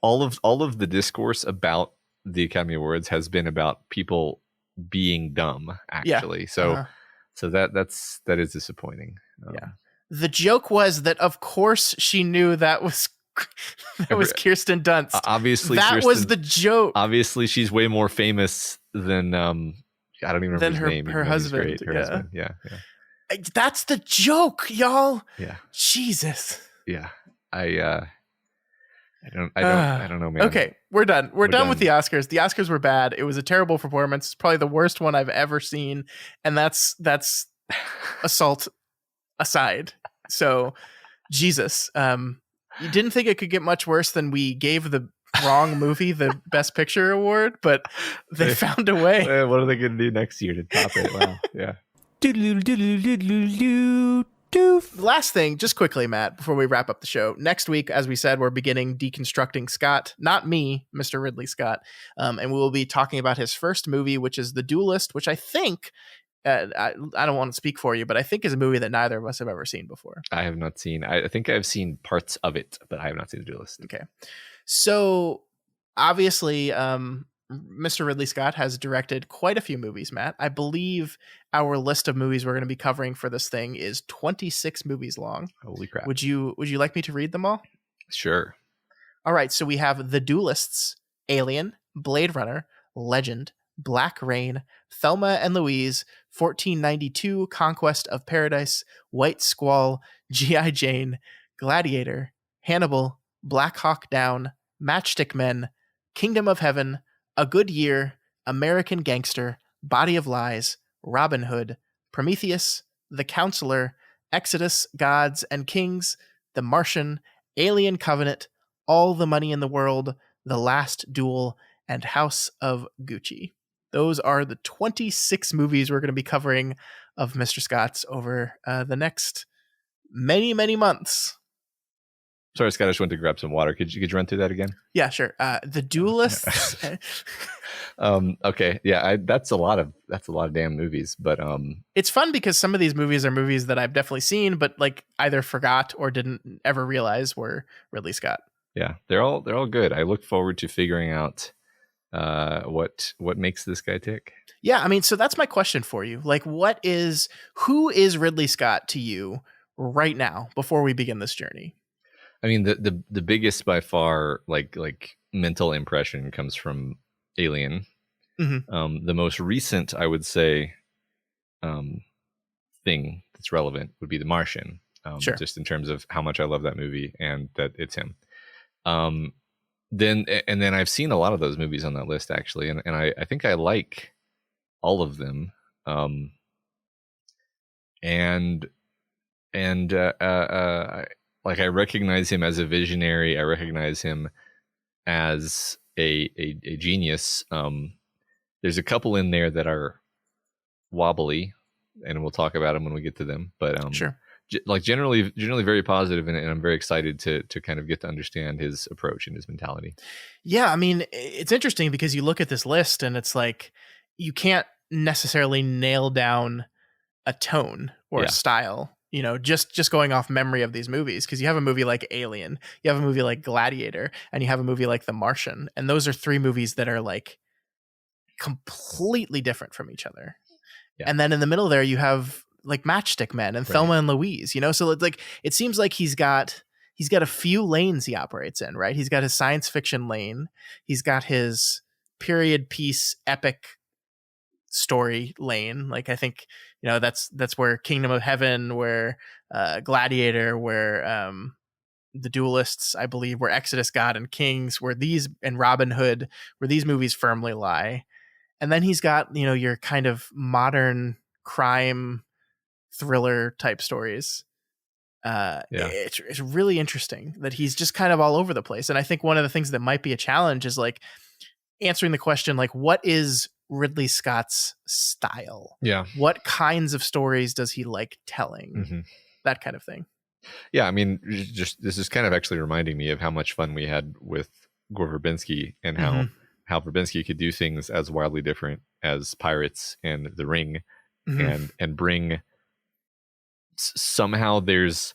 all of the discourse about the Academy Awards has been about people being dumb, actually. So that is disappointing. Yeah, the joke was that of course she knew that was Kirsten Dunst. Obviously, that was the joke. Obviously, she's way more famous than I don't even remember his name. Her husband. Her husband. Yeah. That's the joke, y'all. Yeah. Jesus. Yeah. I don't know, man. Okay, we're done. We're done with done. the Oscars. The Oscars were bad. It was a terrible performance. It's probably the worst one I've ever seen, and that's assault aside. So, Jesus, you didn't think it could get much worse than we gave the wrong movie the Best Picture award, but they found a way. What are they going to do next year to top it? Wow, yeah. Last thing, just quickly, Matt, before we wrap up the show. Next week, as we said, we're beginning Deconstructing Scott, not me, Mr. Ridley Scott, and we will be talking about his first movie, which is The Duelist, which I think, I don't want to speak for you, but I think is a movie that neither of us have ever seen before. I have not seen. I think I've seen parts of it, but I have not seen The Duelist. Okay. So, obviously, Mr. Ridley Scott has directed quite a few movies, Matt. I believe our list of movies we're going to be covering for this thing is 26 movies long. Holy crap. Would you like me to read them all? Sure. All right, so we have The Duelists, Alien, Blade Runner, Legend, Black Rain, Thelma and Louise, 1492, Conquest of Paradise, White Squall, G.I. Jane, Gladiator, Hannibal, Black Hawk Down, Matchstick Men, Kingdom of Heaven, A Good Year, American Gangster, Body of Lies, Robin Hood, Prometheus, The Counselor, Exodus, Gods and Kings, The Martian, Alien Covenant, All the Money in the World, The Last Duel, and House of Gucci. Those are the 26 movies we're going to be covering of Mr. Scott's over the next many, many months. Sorry, Scott, I just went to grab some water. Could you run through that again? Yeah, sure. The Duelists. Okay. Yeah, that's a lot of damn movies, but it's fun because some of these movies are movies that I've definitely seen, but like either forgot or didn't ever realize were Ridley Scott. Yeah, they're all good. I look forward to figuring out what makes this guy tick. Yeah, I mean, so that's my question for you. Like, who is Ridley Scott to you right now before we begin this journey? I mean, the biggest by far, like mental impression comes from Alien. Mm-hmm. The most recent, I would say, thing that's relevant would be The Martian. Sure. Just in terms of how much I love that movie and that it's him. Then I've seen a lot of those movies on that list actually, and I think I like all of them. I recognize him as a visionary. I recognize him as a genius. There's a couple in there that are wobbly, and we'll talk about them when we get to them. But sure. Generally very positive, and I'm very excited to kind of get to understand his approach and his mentality. Yeah, I mean, it's interesting because you look at this list and it's like you can't necessarily nail down a tone or a style, you know, just going off memory of these movies, because you have a movie like Alien, you have a movie like Gladiator, and you have a movie like The Martian, and those are three movies that are like completely different from each other. Yeah. And then in the middle there you have like Matchstick Men and Thelma and Louise, you know, so it's like it seems like he's got a few lanes he operates in, right? He's got his science fiction lane, he's got his period piece epic story lane. Like I think, you know, that's where Kingdom of Heaven, where Gladiator, where The Duelists, I believe, where Exodus, God and Kings, where these, and Robin Hood, where these movies firmly lie. And then he's got, you know, your kind of modern crime thriller type stories. It's really interesting that he's just kind of all over the place. And I think one of the things that might be a challenge is like answering the question, like, what is Ridley Scott's style? Yeah. What kinds of stories does he like telling? Mm-hmm. That kind of thing. Yeah. I mean, just this is kind of actually reminding me of how much fun we had with Gore Verbinski and how Verbinski could do things as wildly different as Pirates and The Ring, and bring somehow there is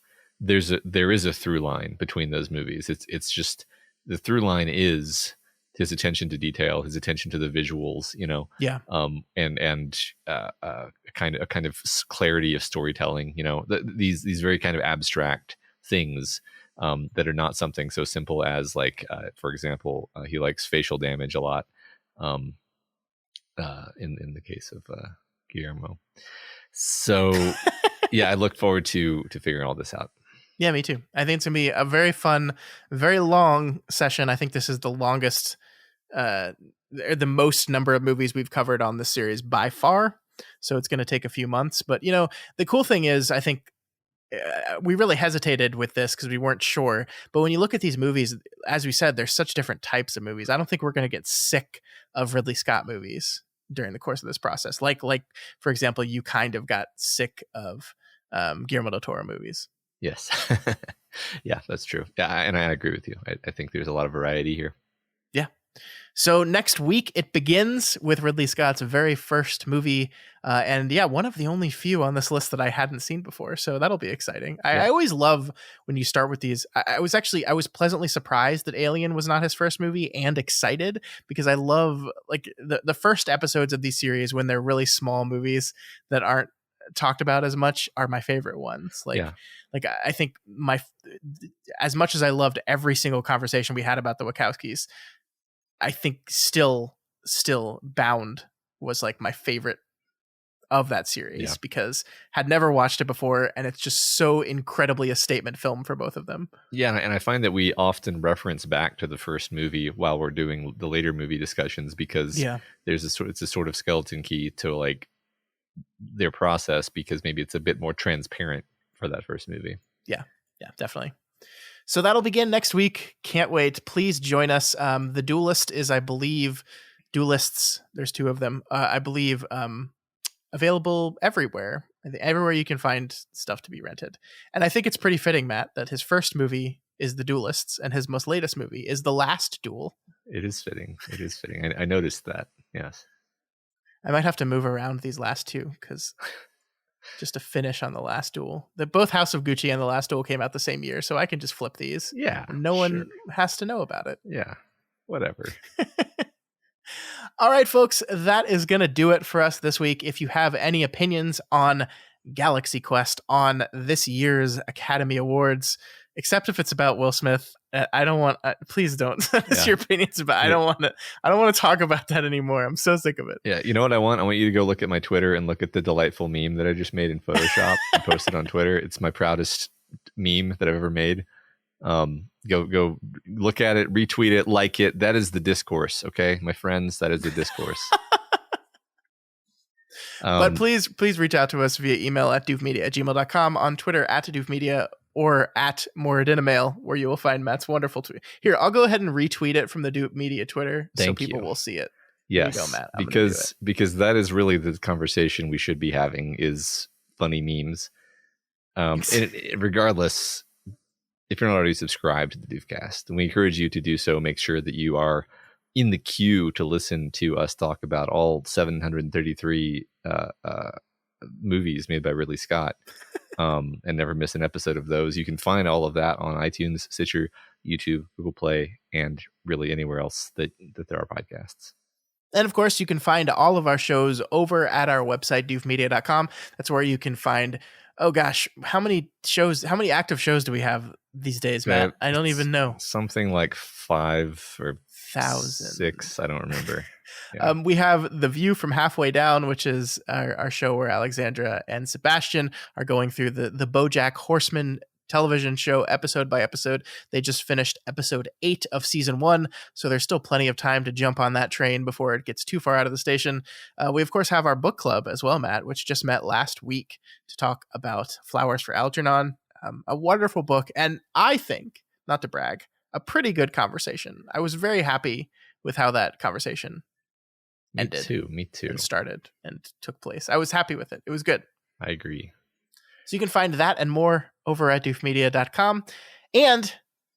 a through line between those movies. It's just the through line is his attention to detail, his attention to the visuals, you know, and a kind of clarity of storytelling, you know, these very kind of abstract things that are not something so simple as like, for example, he likes facial damage a lot, in the case of Guillermo. So yeah, I look forward to figuring all this out. Yeah, me too. I think it's going to be a very fun, very long session. I think this is the longest, the most number of movies we've covered on this series by far. So it's going to take a few months. But, the cool thing is, I think we really hesitated with this because we weren't sure. But when you look at these movies, as we said, there's such different types of movies. I don't think we're going to get sick of Ridley Scott movies during the course of this process. Like for example, you kind of got sick of Guillermo del Toro movies. Yes. Yeah, that's true. Yeah, and I agree with you. I think there's a lot of variety here. Yeah. So next week, it begins with Ridley Scott's very first movie. And yeah, one of the only few on this list that I hadn't seen before. So that'll be exciting. I always love when you start with these. I was pleasantly surprised that Alien was not his first movie, and excited because I love like the first episodes of these series when they're really small movies that aren't talked about as much are my favorite ones. Like I think as much as I loved every single conversation we had about the Wachowskis, I think still Bound was like my favorite of that series because had never watched it before, and it's just so incredibly a statement film for both of them. Yeah, and I find that we often reference back to the first movie while we're doing the later movie discussions because it's a sort of skeleton key to like their process because maybe it's a bit more transparent for that first movie. Yeah, definitely. So that'll begin next week. Can't wait. Please join us. The Duelist is, I believe, Duelists. There's two of them. I believe available everywhere. Everywhere you can find stuff to be rented. And I think it's pretty fitting, Matt, that his first movie is The Duelists and his most latest movie is The Last Duel. It is fitting. I noticed that. Yes. I might have to move around these last two because just to finish on The Last Duel. Both House of Gucci and The Last Duel came out the same year, so I can just flip these. Yeah. No one has to know about it. Yeah. Whatever. All right, folks, that is going to do it for us this week. If you have any opinions on Galaxy Quest, on this year's Academy Awards, except if it's about Will Smith, I don't want. Please don't send us your opinions about. I don't want to talk about that anymore. I'm so sick of it. Yeah, you know what I want? I want you to go look at my Twitter and look at the delightful meme that I just made in Photoshop and posted on Twitter. It's my proudest meme that I've ever made. Go look at it, retweet it, like it. That is the discourse, okay, my friends. That is the discourse. But please reach out to us via email at doofmedia@gmail.com, on Twitter at doofmedia, or at Moradinamail, where you will find Matt's wonderful tweet. Here, I'll go ahead and retweet it from the Duke Media Twitter so people will see it. Yes, there you go, Matt. because that is really the conversation we should be having is funny memes. And regardless, if you're not already subscribed to the Doofcast, then we encourage you to do so. Make sure that you are in the queue to listen to us talk about all 733 movies made by Ridley Scott, and never miss an episode of those. You can find all of that on iTunes, Stitcher, YouTube, Google Play, and really anywhere else that there are podcasts. And of course, you can find all of our shows over at our website, doofmedia.com. That's where you can find, oh gosh, how many active shows do we have these days, Matt? I don't even know. Something like 5 or 1,000. 6. I don't remember. Yeah. We have The View from Halfway Down, which is our show where Alexandra and Sebastian are going through the BoJack Horseman television show episode by episode. They just finished episode 8 of season 1, so there's still plenty of time to jump on that train before it gets too far out of the station. We of course have our book club as well, Matt, which just met last week to talk about Flowers for Algernon, a wonderful book, and I think, not to brag, a pretty good conversation. I was very happy with how that conversation ended. Me too. And started and took place. I was happy with it. It was good. I agree. So you can find that and more over at doofmedia.com. And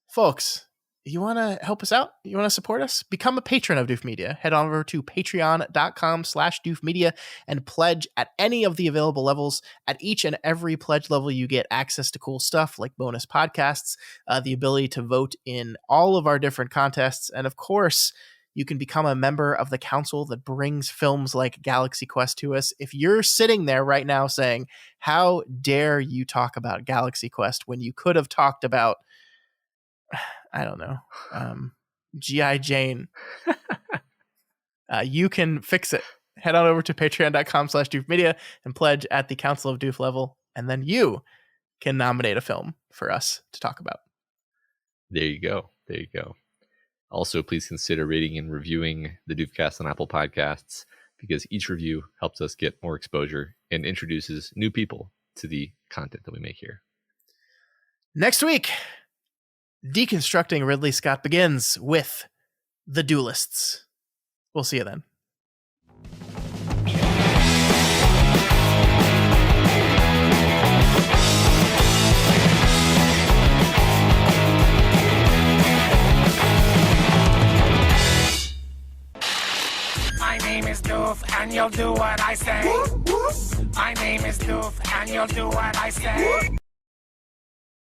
folks, you want to help us out? You want to support us? Become a patron of Doof Media. Head on over to patreon.com/doofmedia and pledge at any of the available levels. At each and every pledge level, you get access to cool stuff like bonus podcasts, the ability to vote in all of our different contests, and of course, you can become a member of the council that brings films like Galaxy Quest to us. If you're sitting there right now saying, how dare you talk about Galaxy Quest when you could have talked about, I don't know, G.I. Jane, you can fix it. Head on over to patreon.com/doofmedia and pledge at the Council of Doof level. And then you can nominate a film for us to talk about. There you go. There you go. Also, please consider rating and reviewing the Doofcast on Apple Podcasts, because each review helps us get more exposure and introduces new people to the content that we make here. Next week, Deconstructing Ridley Scott begins with The Duelists. We'll see you then. My name is Doof, and you'll do what I say. My name is Doof, and you'll do what I say.